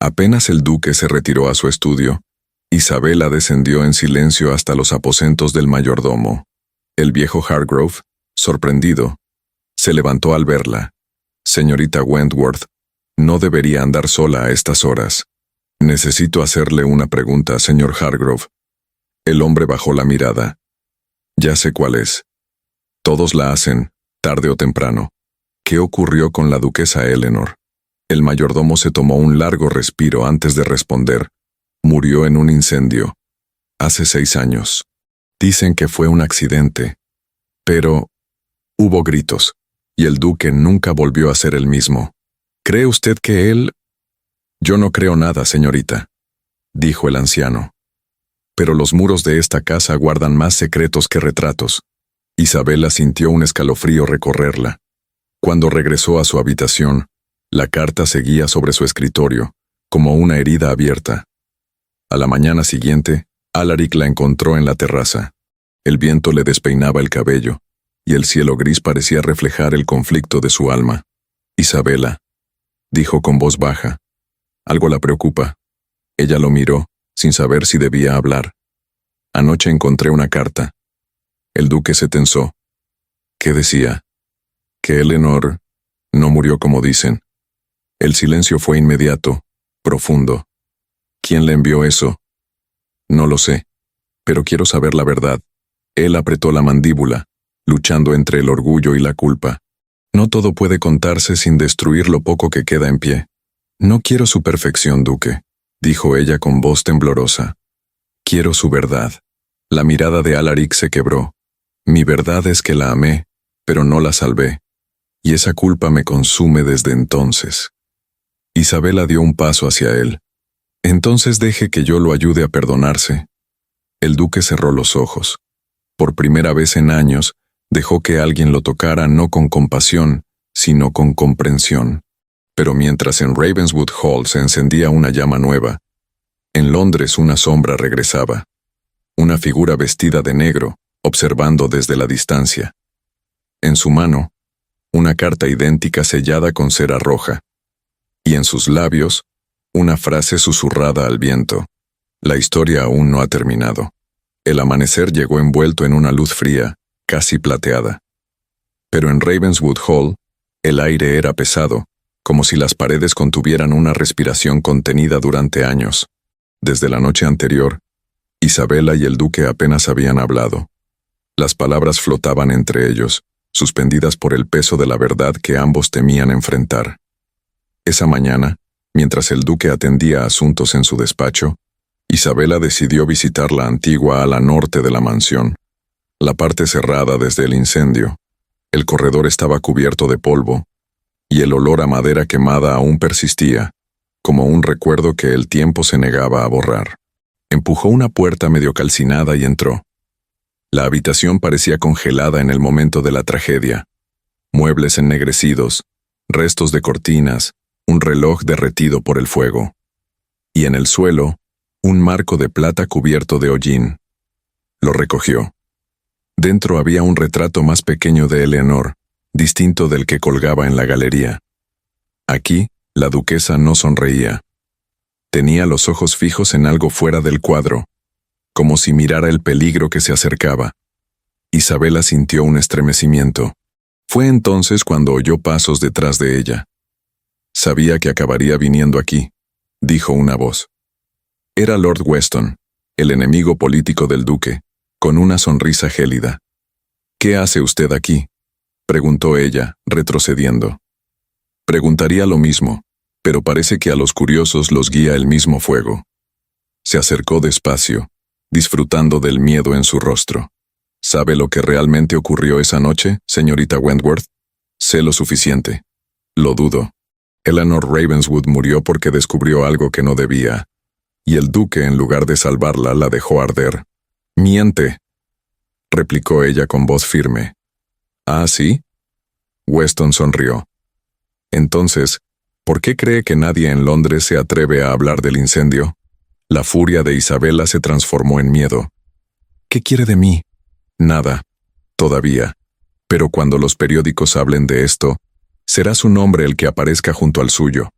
apenas el duque se retiró a su estudio, Isabela descendió en silencio hasta los aposentos del mayordomo. El viejo Hargrove, sorprendido, se levantó al verla. Señorita Wentworth, no debería andar sola a estas horas. Necesito hacerle una pregunta, señor Hargrove. El hombre bajó la mirada. Ya sé cuál es. Todos la hacen, tarde o temprano. ¿Qué ocurrió con la duquesa Eleanor? El mayordomo se tomó un largo respiro antes de responder. Murió en un incendio. Hace 6 años. Dicen que fue un accidente. Pero hubo gritos, y el duque nunca volvió a ser el mismo. ¿Cree usted que él? Yo no creo nada, señorita, dijo el anciano. Pero los muros de esta casa guardan más secretos que retratos. Isabela sintió un escalofrío recorrerla. Cuando regresó a su habitación, la carta seguía sobre su escritorio, como una herida abierta. A la mañana siguiente, Alaric la encontró en la terraza. El viento le despeinaba el cabello, y el cielo gris parecía reflejar el conflicto de su alma. Isabela, dijo con voz baja. Algo la preocupa. Ella lo miró, sin saber si debía hablar. Anoche encontré una carta. El duque se tensó. ¿Qué decía? Que Eleanor no murió como dicen. El silencio fue inmediato, profundo. ¿Quién le envió eso? No lo sé, pero quiero saber la verdad. Él apretó la mandíbula, luchando entre el orgullo y la culpa. No todo puede contarse sin destruir lo poco que queda en pie. No quiero su perfección, duque, dijo ella con voz temblorosa. Quiero su verdad. La mirada de Alaric se quebró. Mi verdad es que la amé, pero no la salvé, y esa culpa me consume desde entonces. Isabela dio un paso hacia él. Entonces deje que yo lo ayude a perdonarse. El duque cerró los ojos. Por primera vez en años, dejó que alguien lo tocara no con compasión, sino con comprensión. Pero mientras en Ravenswood Hall se encendía una llama nueva, en Londres una sombra regresaba. Una figura vestida de negro, observando desde la distancia. En su mano, una carta idéntica sellada con cera roja. Y en sus labios, una frase susurrada al viento. La historia aún no ha terminado. El amanecer llegó envuelto en una luz fría, casi plateada. Pero en Ravenswood Hall, el aire era pesado, como si las paredes contuvieran una respiración contenida durante años. Desde la noche anterior, Isabela y el duque apenas habían hablado. Las palabras flotaban entre ellos, suspendidas por el peso de la verdad que ambos temían enfrentar. Esa mañana, mientras el duque atendía asuntos en su despacho, Isabela decidió visitar la antigua ala norte de la mansión, la parte cerrada desde el incendio. El corredor estaba cubierto de polvo, y el olor a madera quemada aún persistía, como un recuerdo que el tiempo se negaba a borrar. Empujó una puerta medio calcinada y entró. La habitación parecía congelada en el momento de la tragedia. Muebles ennegrecidos, restos de cortinas, un reloj derretido por el fuego. Y en el suelo, un marco de plata cubierto de hollín. Lo recogió. Dentro había un retrato más pequeño de Eleanor, distinto del que colgaba en la galería. Aquí, la duquesa no sonreía. Tenía los ojos fijos en algo fuera del cuadro, como si mirara el peligro que se acercaba. Isabela sintió un estremecimiento. Fue entonces cuando oyó pasos detrás de ella. Sabía que acabaría viniendo aquí, dijo una voz. Era Lord Weston, el enemigo político del duque, con una sonrisa gélida. ¿Qué hace usted aquí?, preguntó ella, retrocediendo. Preguntaría lo mismo, pero parece que a los curiosos los guía el mismo fuego. Se acercó despacio, disfrutando del miedo en su rostro. ¿Sabe lo que realmente ocurrió esa noche, señorita Wentworth? Sé lo suficiente. Lo dudo. Eleanor Ravenswood murió porque descubrió algo que no debía, y el duque, en lugar de salvarla, la dejó arder. ¡Miente! replicó ella con voz firme. ¿Ah, sí? Weston sonrió. Entonces, ¿por qué cree que nadie en Londres se atreve a hablar del incendio? La furia de Isabela se transformó en miedo. ¿Qué quiere de mí? Nada, todavía. Pero cuando los periódicos hablen de esto, será su nombre el que aparezca junto al suyo.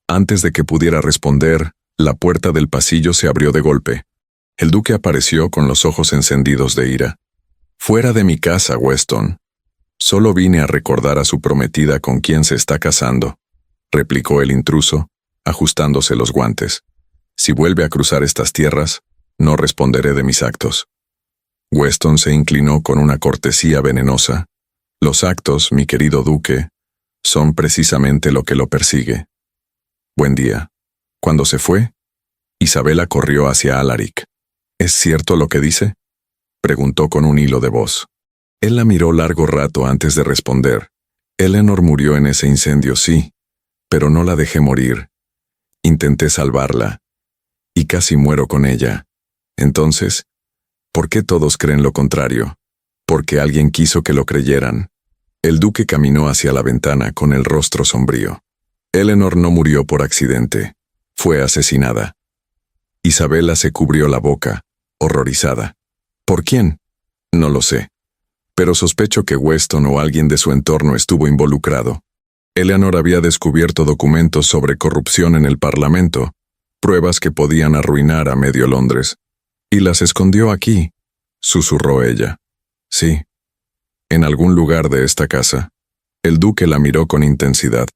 Antes de que pudiera responder, la puerta del pasillo se abrió de golpe. El duque apareció con los ojos encendidos de ira. «Fuera de mi casa, Weston. Solo vine a recordar a su prometida con quien se está casando», replicó el intruso, ajustándose los guantes. «Si vuelve a cruzar estas tierras, no responderé de mis actos». Weston se inclinó con una cortesía venenosa. «Los actos, mi querido duque, son precisamente lo que lo persigue». «Buen día». Cuando se fue, Isabela corrió hacia Alaric. «¿Es cierto lo que dice?», preguntó con un hilo de voz. Él la miró largo rato antes de responder. «Eleanor murió en ese incendio, sí, pero no la dejé morir. Intenté salvarla, y casi muero con ella. Entonces, ¿por qué todos creen lo contrario? Porque alguien quiso que lo creyeran». El duque caminó hacia la ventana con el rostro sombrío. Eleanor no murió por accidente. Fue asesinada. Isabela se cubrió la boca, horrorizada. ¿Por quién? No lo sé. Pero sospecho que Weston o alguien de su entorno estuvo involucrado. Eleanor había descubierto documentos sobre corrupción en el Parlamento, pruebas que podían arruinar a medio Londres. Y las escondió aquí, susurró ella. Sí, en algún lugar de esta casa. El duque la miró con intensidad.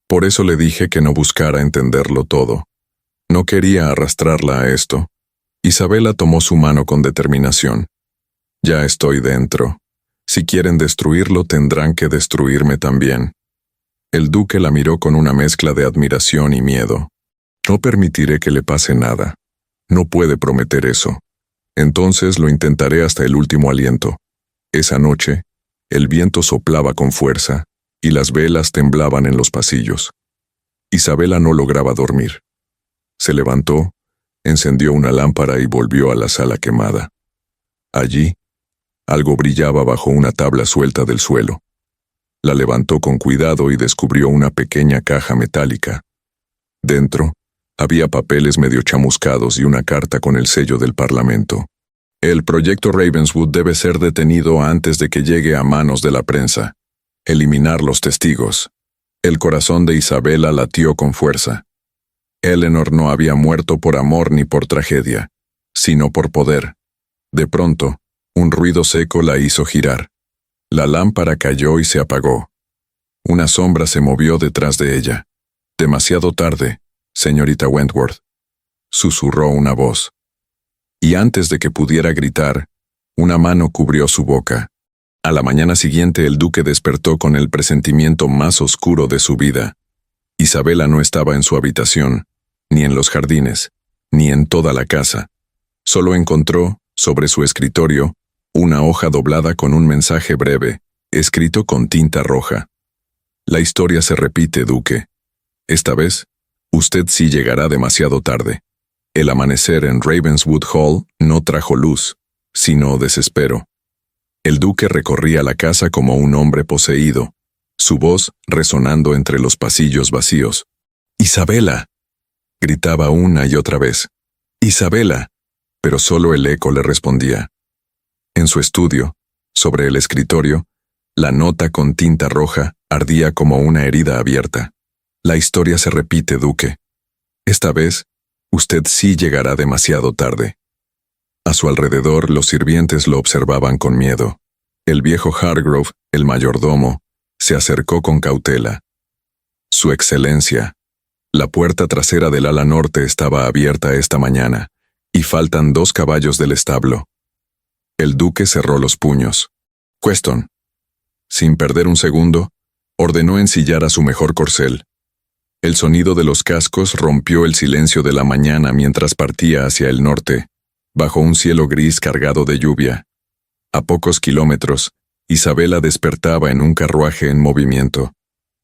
Por eso le dije que no buscara entenderlo todo. No quería arrastrarla a esto. Isabela tomó su mano con determinación. Ya estoy dentro. Si quieren destruirlo, tendrán que destruirme también. El duque la miró con una mezcla de admiración y miedo. No permitiré que le pase nada. No puede prometer eso. Entonces lo intentaré hasta el último aliento. Esa noche, el viento soplaba con fuerza, y las velas temblaban en los pasillos. Isabela no lograba dormir. Se levantó, encendió una lámpara y volvió a la sala quemada. Allí, algo brillaba bajo una tabla suelta del suelo. La levantó con cuidado y descubrió una pequeña caja metálica. Dentro, había papeles medio chamuscados y una carta con el sello del Parlamento. El proyecto Ravenswood debe ser detenido antes de que llegue a manos de la prensa. Eliminar los testigos. El corazón de Isabela latió con fuerza. Eleanor no había muerto por amor ni por tragedia, sino por poder. De pronto, un ruido seco la hizo girar. La lámpara cayó y se apagó. Una sombra se movió detrás de ella. «Demasiado tarde, señorita Wentworth», susurró una voz. Y antes de que pudiera gritar, una mano cubrió su boca. A la mañana siguiente el duque despertó con el presentimiento más oscuro de su vida. Isabela no estaba en su habitación, ni en los jardines, ni en toda la casa. Solo encontró, sobre su escritorio, una hoja doblada con un mensaje breve, escrito con tinta roja. «La historia se repite, duque. Esta vez, usted sí llegará demasiado tarde. El amanecer en Ravenswood Hall no trajo luz, sino desespero». El duque recorría la casa como un hombre poseído, su voz resonando entre los pasillos vacíos. «¡Isabela!», gritaba una y otra vez. «¡Isabela!», pero solo el eco le respondía. En su estudio, sobre el escritorio, la nota con tinta roja ardía como una herida abierta. «La historia se repite, duque. Esta vez, usted sí llegará demasiado tarde». A su alrededor los sirvientes lo observaban con miedo. El viejo Hargrove, el mayordomo, se acercó con cautela. «Su excelencia, la puerta trasera del ala norte estaba abierta esta mañana, y faltan 2 caballos del establo». El duque cerró los puños. «Weston». Sin perder un segundo, ordenó ensillar a su mejor corcel. El sonido de los cascos rompió el silencio de la mañana mientras partía hacia el norte, bajo un cielo gris cargado de lluvia. A pocos kilómetros, Isabela despertaba en un carruaje en movimiento.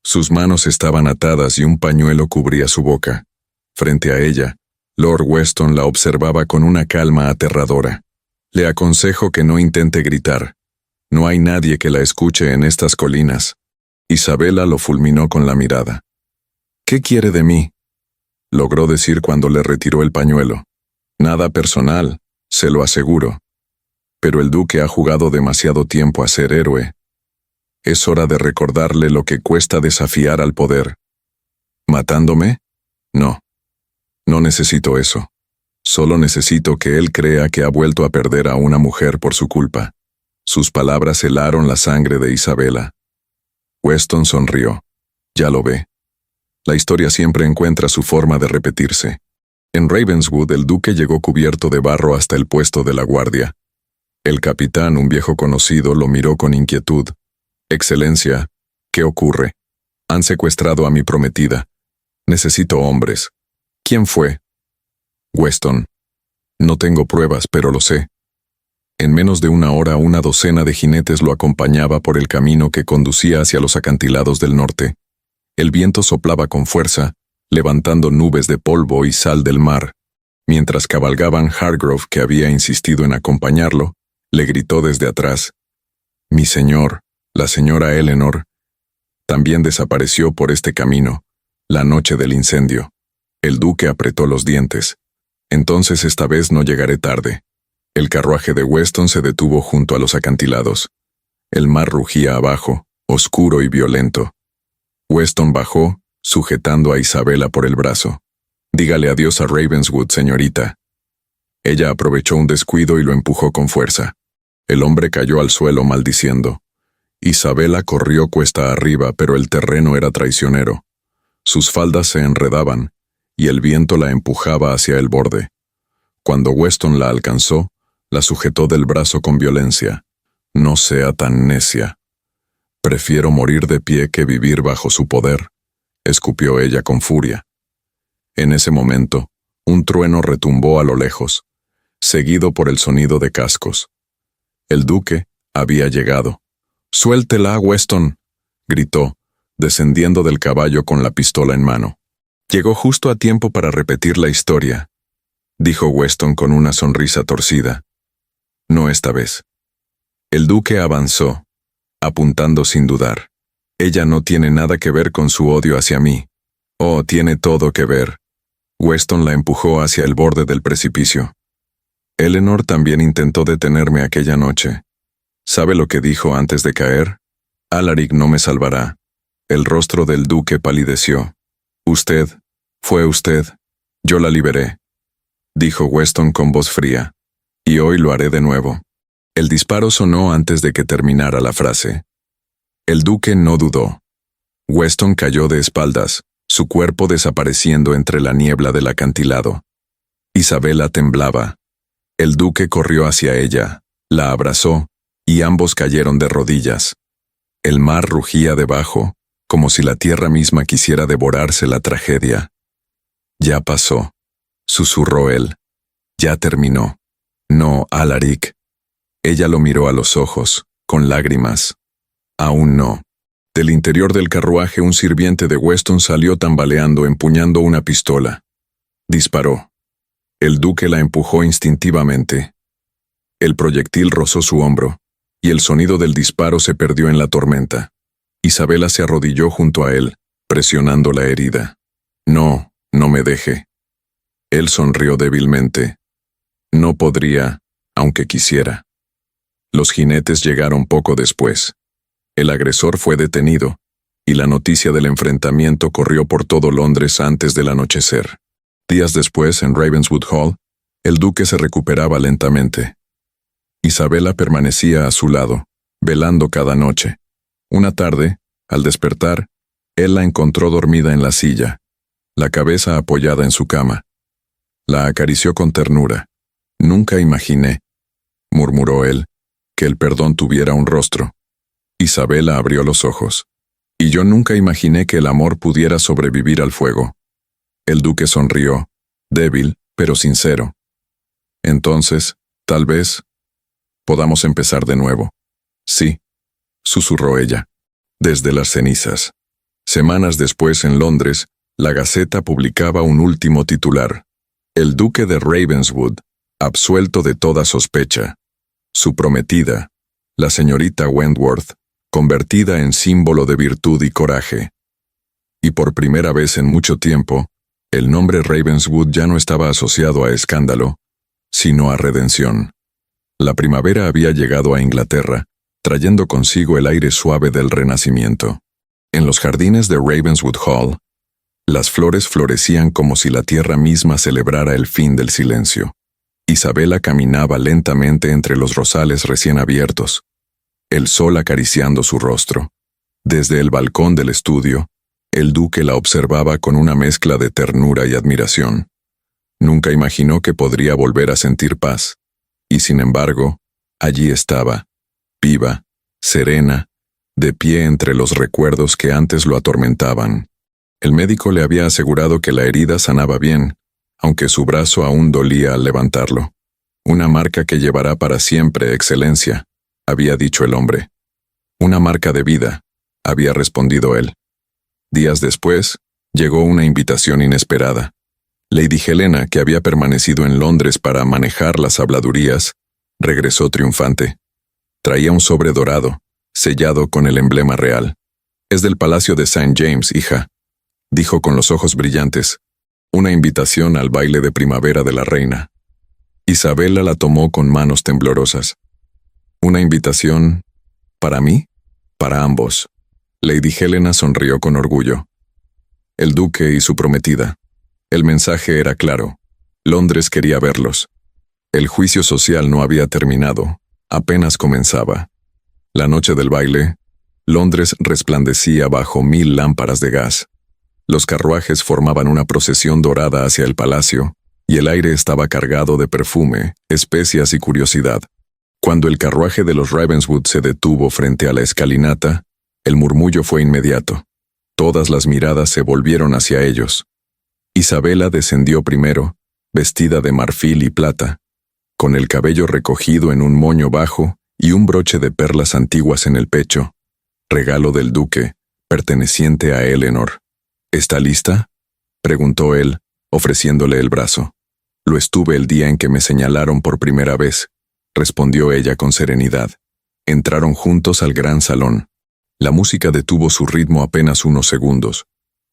Sus manos estaban atadas y un pañuelo cubría su boca. Frente a ella, Lord Weston la observaba con una calma aterradora. Le aconsejo que no intente gritar. No hay nadie que la escuche en estas colinas. Isabela lo fulminó con la mirada. ¿Qué quiere de mí?, logró decir cuando le retiró el pañuelo. Nada personal, se lo aseguro. Pero el duque ha jugado demasiado tiempo a ser héroe. Es hora de recordarle lo que cuesta desafiar al poder. ¿Matándome? No. No necesito eso. Solo necesito que él crea que ha vuelto a perder a una mujer por su culpa. Sus palabras helaron la sangre de Isabela. Weston sonrió. Ya lo ve. La historia siempre encuentra su forma de repetirse. En Ravenswood el duque llegó cubierto de barro hasta el puesto de la guardia. El capitán, un viejo conocido, lo miró con inquietud. «Excelencia, ¿qué ocurre? Han secuestrado a mi prometida. Necesito hombres». «¿Quién fue?» «Weston. No tengo pruebas, pero lo sé». En menos de una hora una docena de jinetes lo acompañaba por el camino que conducía hacia los acantilados del norte. El viento soplaba con fuerza, levantando nubes de polvo y sal del mar. Mientras cabalgaban, Hargrove, que había insistido en acompañarlo, le gritó desde atrás: «Mi señor, la señora Eleanor, también desapareció por este camino, la noche del incendio». El duque apretó los dientes. «Entonces esta vez no llegaré tarde». El carruaje de Weston se detuvo junto a los acantilados. El mar rugía abajo, oscuro y violento. Weston bajó, sujetando a Isabela por el brazo. «Dígale adiós a Ravenswood, señorita». Ella aprovechó un descuido y lo empujó con fuerza. El hombre cayó al suelo maldiciendo. Isabela corrió cuesta arriba, pero el terreno era traicionero. Sus faldas se enredaban, y el viento la empujaba hacia el borde. Cuando Weston la alcanzó, la sujetó del brazo con violencia. «No sea tan necia. Prefiero morir de pie que vivir bajo su poder», escupió ella con furia. En ese momento, un trueno retumbó a lo lejos, seguido por el sonido de cascos. El duque había llegado. «¡Suéltela, Weston!», gritó, descendiendo del caballo con la pistola en mano. «Llegó justo a tiempo para repetir la historia», dijo Weston con una sonrisa torcida. «No esta vez». El duque avanzó, apuntando sin dudar. «Ella no tiene nada que ver con su odio hacia mí». «Oh, tiene todo que ver». Weston la empujó hacia el borde del precipicio. Eleanor también intentó detenerme aquella noche. ¿Sabe lo que dijo antes de caer? «Alaric no me salvará». El rostro del duque palideció. «Usted, fue usted. Yo la liberé», dijo Weston con voz fría. «Y hoy lo haré de nuevo». El disparo sonó antes de que terminara la frase. El duque no dudó. Weston cayó de espaldas, su cuerpo desapareciendo entre la niebla del acantilado. Isabela temblaba. El duque corrió hacia ella, la abrazó, y ambos cayeron de rodillas. El mar rugía debajo, como si la tierra misma quisiera devorarse la tragedia. «Ya pasó», susurró él. «Ya terminó». «No, Alaric». Ella lo miró a los ojos, con lágrimas. «Aún no». Del interior del carruaje un sirviente de Weston salió tambaleando, empuñando una pistola. Disparó. El duque la empujó instintivamente. El proyectil rozó su hombro, y el sonido del disparo se perdió en la tormenta. Isabela se arrodilló junto a él, presionando la herida. «No, no me deje». Él sonrió débilmente. «No podría, aunque quisiera». Los jinetes llegaron poco después. El agresor fue detenido, y la noticia del enfrentamiento corrió por todo Londres antes del anochecer. Días después, en Ravenswood Hall, el duque se recuperaba lentamente. Isabela permanecía a su lado, velando cada noche. Una tarde, al despertar, él la encontró dormida en la silla, la cabeza apoyada en su cama. La acarició con ternura. «Nunca imaginé», murmuró él, «que el perdón tuviera un rostro». Isabela abrió los ojos. «Y yo nunca imaginé que el amor pudiera sobrevivir al fuego». El duque sonrió, débil, pero sincero. «Entonces, tal vez, podamos empezar de nuevo». «Sí», susurró ella. «Desde las cenizas». Semanas después, en Londres, la Gaceta publicaba un último titular. «El duque de Ravenswood, absuelto de toda sospecha». Su prometida, la señorita Wentworth, convertida en símbolo de virtud y coraje. Y por primera vez en mucho tiempo, el nombre Ravenswood ya no estaba asociado a escándalo, sino a redención. La primavera había llegado a Inglaterra, trayendo consigo el aire suave del Renacimiento. En los jardines de Ravenswood Hall, las flores florecían como si la tierra misma celebrara el fin del silencio. Isabela caminaba lentamente entre los rosales recién abiertos, el sol acariciando su rostro. Desde el balcón del estudio, el duque la observaba con una mezcla de ternura y admiración. Nunca imaginó que podría volver a sentir paz, y sin embargo, allí estaba, viva, serena, de pie entre los recuerdos que antes lo atormentaban. El médico le había asegurado que la herida sanaba bien, aunque su brazo aún dolía al levantarlo. Una marca que llevará para siempre, Excelencia, había dicho el hombre. Una marca de vida, había respondido él. Días después, llegó una invitación inesperada. Lady Helena, que había permanecido en Londres para manejar las habladurías, regresó triunfante. Traía un sobre dorado, sellado con el emblema real. «Es del Palacio de St. James, hija», dijo con los ojos brillantes. «Una invitación al baile de primavera de la reina». Isabela la tomó con manos temblorosas. «¿Una invitación para mí?» «Para ambos». Lady Helena sonrió con orgullo. El duque y su prometida. El mensaje era claro. Londres quería verlos. El juicio social no había terminado, apenas comenzaba. La noche del baile, Londres resplandecía bajo 1000 lámparas de gas. Los carruajes formaban una procesión dorada hacia el palacio, y el aire estaba cargado de perfume, especias y curiosidad. Cuando el carruaje de los Ravenswood se detuvo frente a la escalinata, el murmullo fue inmediato. Todas las miradas se volvieron hacia ellos. Isabela descendió primero, vestida de marfil y plata, con el cabello recogido en un moño bajo y un broche de perlas antiguas en el pecho, regalo del duque, perteneciente a Eleanor. «¿Está lista?», preguntó él, ofreciéndole el brazo. «Lo estuve el día en que me señalaron por primera vez», respondió ella con serenidad. Entraron juntos al gran salón. La música detuvo su ritmo apenas unos segundos,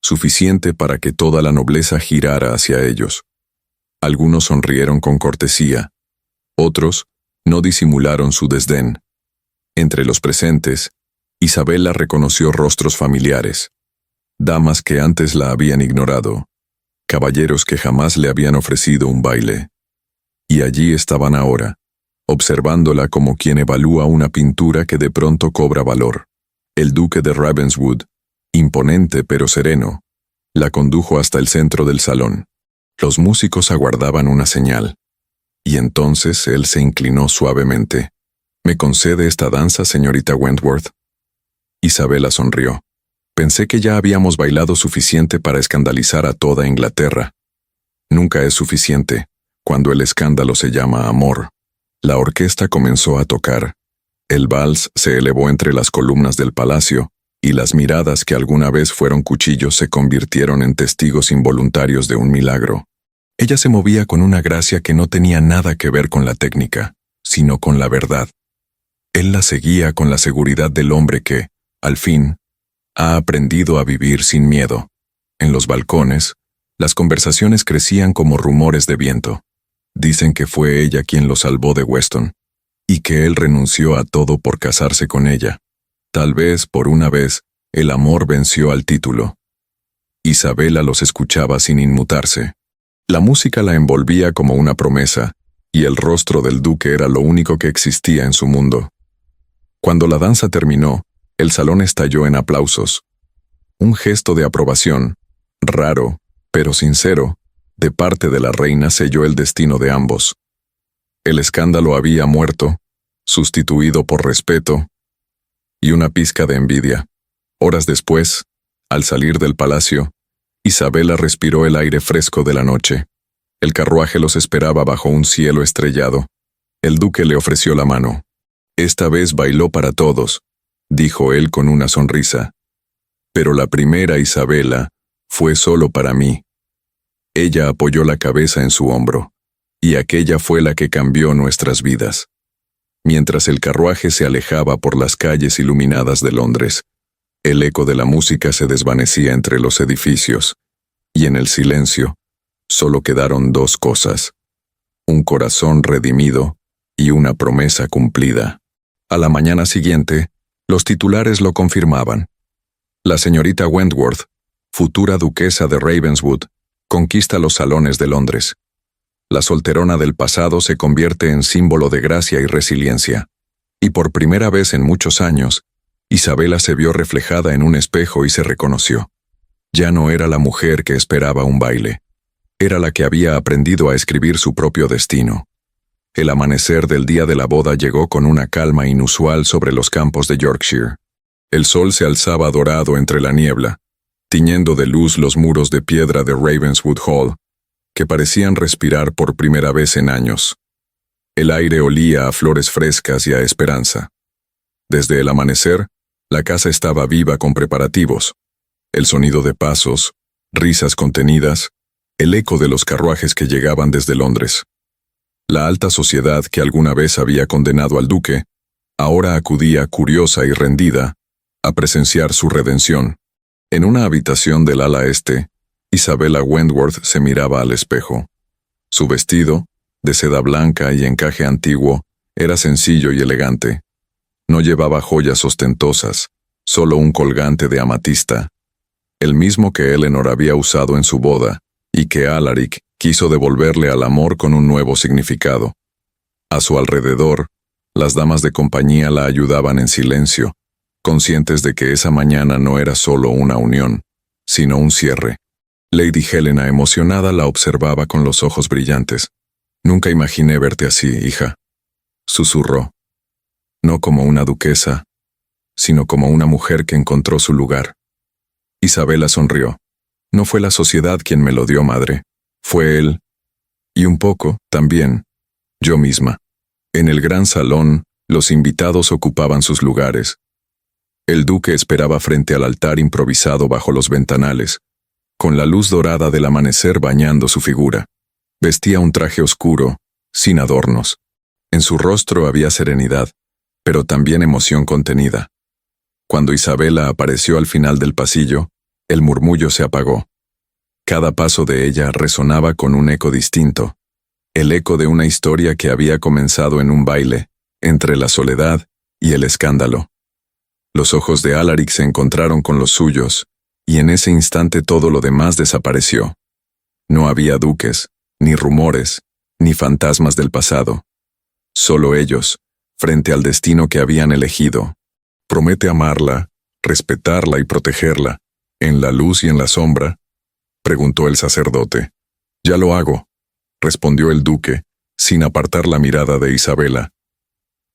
suficiente para que toda la nobleza girara hacia ellos. Algunos sonrieron con cortesía, otros no disimularon su desdén. Entre los presentes, Isabela reconoció rostros familiares, damas que antes la habían ignorado, caballeros que jamás le habían ofrecido un baile. Y allí estaban ahora, observándola como quien evalúa una pintura que de pronto cobra valor. El duque de Ravenswood, imponente pero sereno, la condujo hasta el centro del salón. Los músicos aguardaban una señal. Y entonces él se inclinó suavemente. «¿Me concede esta danza, señorita Wentworth?» Isabela sonrió. «Pensé que ya habíamos bailado suficiente para escandalizar a toda Inglaterra. Nunca es suficiente, cuando el escándalo se llama amor». La orquesta comenzó a tocar. El vals se elevó entre las columnas del palacio, y las miradas que alguna vez fueron cuchillos se convirtieron en testigos involuntarios de un milagro. Ella se movía con una gracia que no tenía nada que ver con la técnica, sino con la verdad. Él la seguía con la seguridad del hombre que, al fin, ha aprendido a vivir sin miedo. En los balcones, las conversaciones crecían como rumores de viento. Dicen que fue ella quien lo salvó de Weston, y que él renunció a todo por casarse con ella. Tal vez, por una vez, el amor venció al título. Isabela los escuchaba sin inmutarse. La música la envolvía como una promesa, y el rostro del duque era lo único que existía en su mundo. Cuando la danza terminó, el salón estalló en aplausos. Un gesto de aprobación, raro, pero sincero, de parte de la reina selló el destino de ambos. El escándalo había muerto, sustituido por respeto y una pizca de envidia. Horas después, al salir del palacio, Isabela respiró el aire fresco de la noche. El carruaje los esperaba bajo un cielo estrellado. El duque le ofreció la mano. «Esta vez bailó para todos», dijo él con una sonrisa. «Pero la primera, Isabela, fue solo para mí». Ella apoyó la cabeza en su hombro, y aquella fue la que cambió nuestras vidas. mientras el carruaje se alejaba por las calles iluminadas de Londres. El eco de la música se desvanecía entre los edificios, y en el silencio solo quedaron dos cosas: un corazón redimido y una promesa cumplida. A la mañana siguiente, los titulares lo confirmaban. La señorita Wentworth, futura duquesa de Ravenswood, conquista los salones de Londres. La solterona del pasado se convierte en símbolo de gracia y resiliencia. Y por primera vez en muchos años, Isabela se vio reflejada en un espejo y se reconoció. Ya no era la mujer que esperaba un baile. Era la que había aprendido a escribir su propio destino. El amanecer del día de la boda llegó con una calma inusual sobre los campos de Yorkshire. El sol se alzaba dorado entre la niebla, tiñendo de luz los muros de piedra de Ravenswood Hall, que parecían respirar por primera vez en años. El aire olía a flores frescas y a esperanza. Desde el amanecer, la casa estaba viva con preparativos. El sonido de pasos, risas contenidas, el eco de los carruajes que llegaban desde Londres. La alta sociedad que alguna vez había condenado al duque, ahora acudía curiosa y rendida a presenciar su redención. En una habitación del ala este, Isabela Wentworth se miraba al espejo. Su vestido, de seda blanca y encaje antiguo, era sencillo y elegante. No llevaba joyas ostentosas, solo un colgante de amatista, el mismo que Eleanor había usado en su boda, y que Alaric quiso devolverle al amor con un nuevo significado. A su alrededor, las damas de compañía la ayudaban en silencio, conscientes de que esa mañana no era solo una unión, sino un cierre. Lady Helena, emocionada, la observaba con los ojos brillantes. «Nunca imaginé verte así, hija», susurró. «No como una duquesa, sino como una mujer que encontró su lugar». Isabela sonrió. «No fue la sociedad quien me lo dio, madre. Fue él. Y un poco, también, yo misma». En el gran salón, los invitados ocupaban sus lugares. El duque esperaba frente al altar improvisado bajo los ventanales, con la luz dorada del amanecer bañando su figura. Vestía un traje oscuro, sin adornos. En su rostro había serenidad, pero también emoción contenida. Cuando Isabela apareció al final del pasillo, el murmullo se apagó. Cada paso de ella resonaba con un eco distinto, el eco de una historia que había comenzado en un baile, entre la soledad y el escándalo. Los ojos de Alaric se encontraron con los suyos, y en ese instante todo lo demás desapareció. No había duques, ni rumores, ni fantasmas del pasado. Solo ellos, frente al destino que habían elegido. «¿Promete amarla, respetarla y protegerla, en la luz y en la sombra?», preguntó el sacerdote. «Ya lo hago», respondió el duque, sin apartar la mirada de Isabela.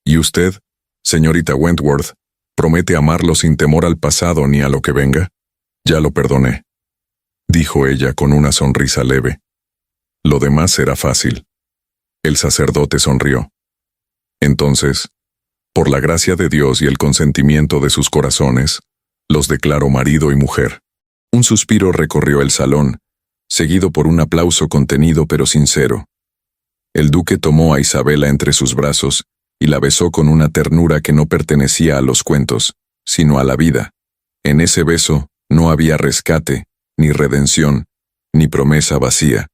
«¿Y usted, señorita Wentworth, promete amarlo sin temor al pasado ni a lo que venga?». «Ya lo perdoné», dijo ella con una sonrisa leve. «Lo demás será fácil». El sacerdote sonrió. «Entonces, por la gracia de Dios y el consentimiento de sus corazones, los declaro marido y mujer». Un suspiro recorrió el salón, seguido por un aplauso contenido pero sincero. El duque tomó a Isabela entre sus brazos y la besó con una ternura que no pertenecía a los cuentos, sino a la vida. En ese beso no había rescate, ni redención, ni promesa vacía.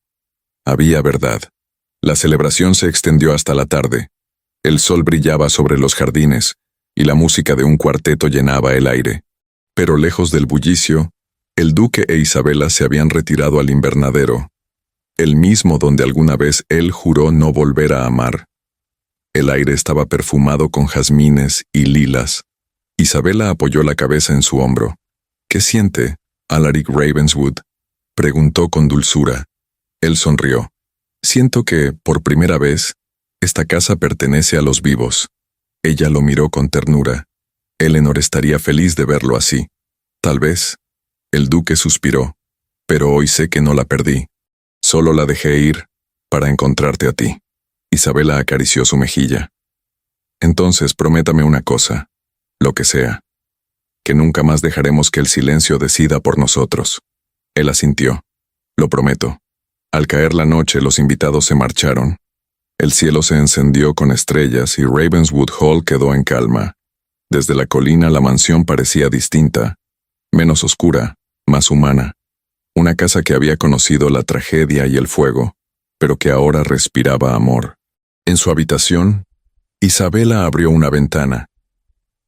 Había verdad. La celebración se extendió hasta la tarde. El sol brillaba sobre los jardines, y la música de un cuarteto llenaba el aire. Pero lejos del bullicio, el duque e Isabela se habían retirado al invernadero, el mismo donde alguna vez él juró no volver a amar. El aire estaba perfumado con jazmines y lilas. Isabela apoyó la cabeza en su hombro. «¿Qué siente, Alaric Ravenswood?», preguntó con dulzura. Él sonrió. «Siento que, por primera vez, esta casa pertenece a los vivos». Ella lo miró con ternura. Eleanor estaría feliz de verlo así. Tal vez. El duque suspiró. «Pero hoy sé que no la perdí. Solo la dejé ir para encontrarte a ti». Isabela acarició su mejilla. «Entonces prométame una cosa, lo que sea, que nunca más dejaremos que el silencio decida por nosotros». Él asintió. «Lo prometo». Al caer la noche los invitados se marcharon. El cielo se encendió con estrellas y Ravenswood Hall quedó en calma. Desde la colina la mansión parecía distinta, menos oscura, más humana. Una casa que había conocido la tragedia y el fuego, pero que ahora respiraba amor. En su habitación, Isabela abrió una ventana.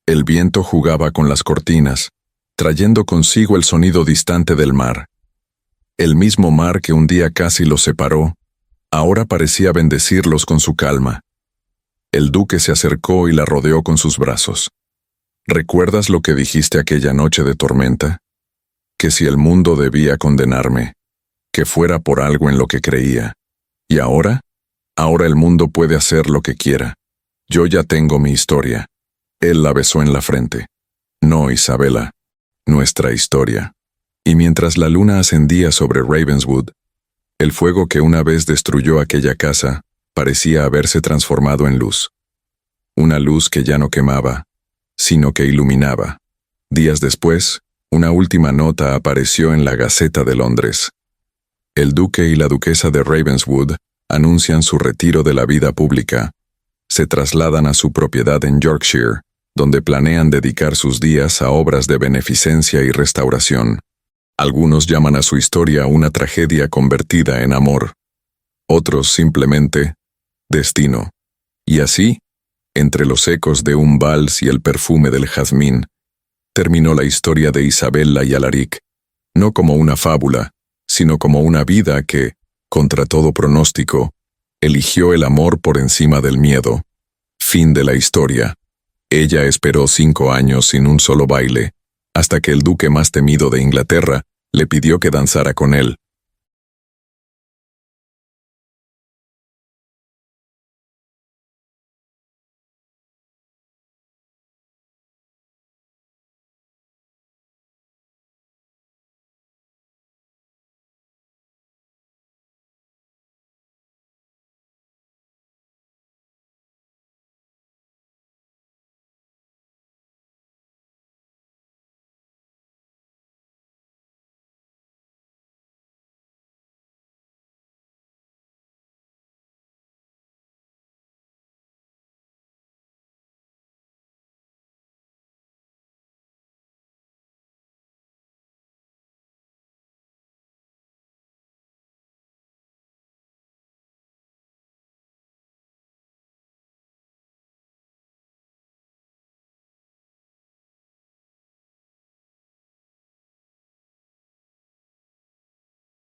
El viento jugaba con las cortinas, trayendo consigo el sonido distante del mar. El mismo mar que un día casi los separó, ahora parecía bendecirlos con su calma. El duque se acercó y la rodeó con sus brazos. ¿Recuerdas lo que dijiste aquella noche de tormenta? Que si el mundo debía condenarme, que fuera por algo en lo que creía. ¿Y ahora? Ahora el mundo puede hacer lo que quiera. Yo ya tengo mi historia. Él la besó en la frente. No, Isabela, nuestra historia. Y mientras la luna ascendía sobre Ravenswood, el fuego que una vez destruyó aquella casa parecía haberse transformado en luz. Una luz que ya no quemaba, sino que iluminaba. Días después, una última nota apareció en la Gaceta de Londres. El duque y la duquesa de Ravenswood anuncian su retiro de la vida pública. Se trasladan a su propiedad en Yorkshire, donde planean dedicar sus días a obras de beneficencia y restauración. Algunos llaman a su historia una tragedia convertida en amor. Otros simplemente destino. Y así, entre los ecos de un vals y el perfume del jazmín, terminó la historia de Isabella y Alaric, no como una fábula, sino como una vida que, contra todo pronóstico, eligió el amor por encima del miedo. Fin de la historia. Ella esperó 5 años sin un solo baile, hasta que el duque más temido de Inglaterra le pidió que danzara con él.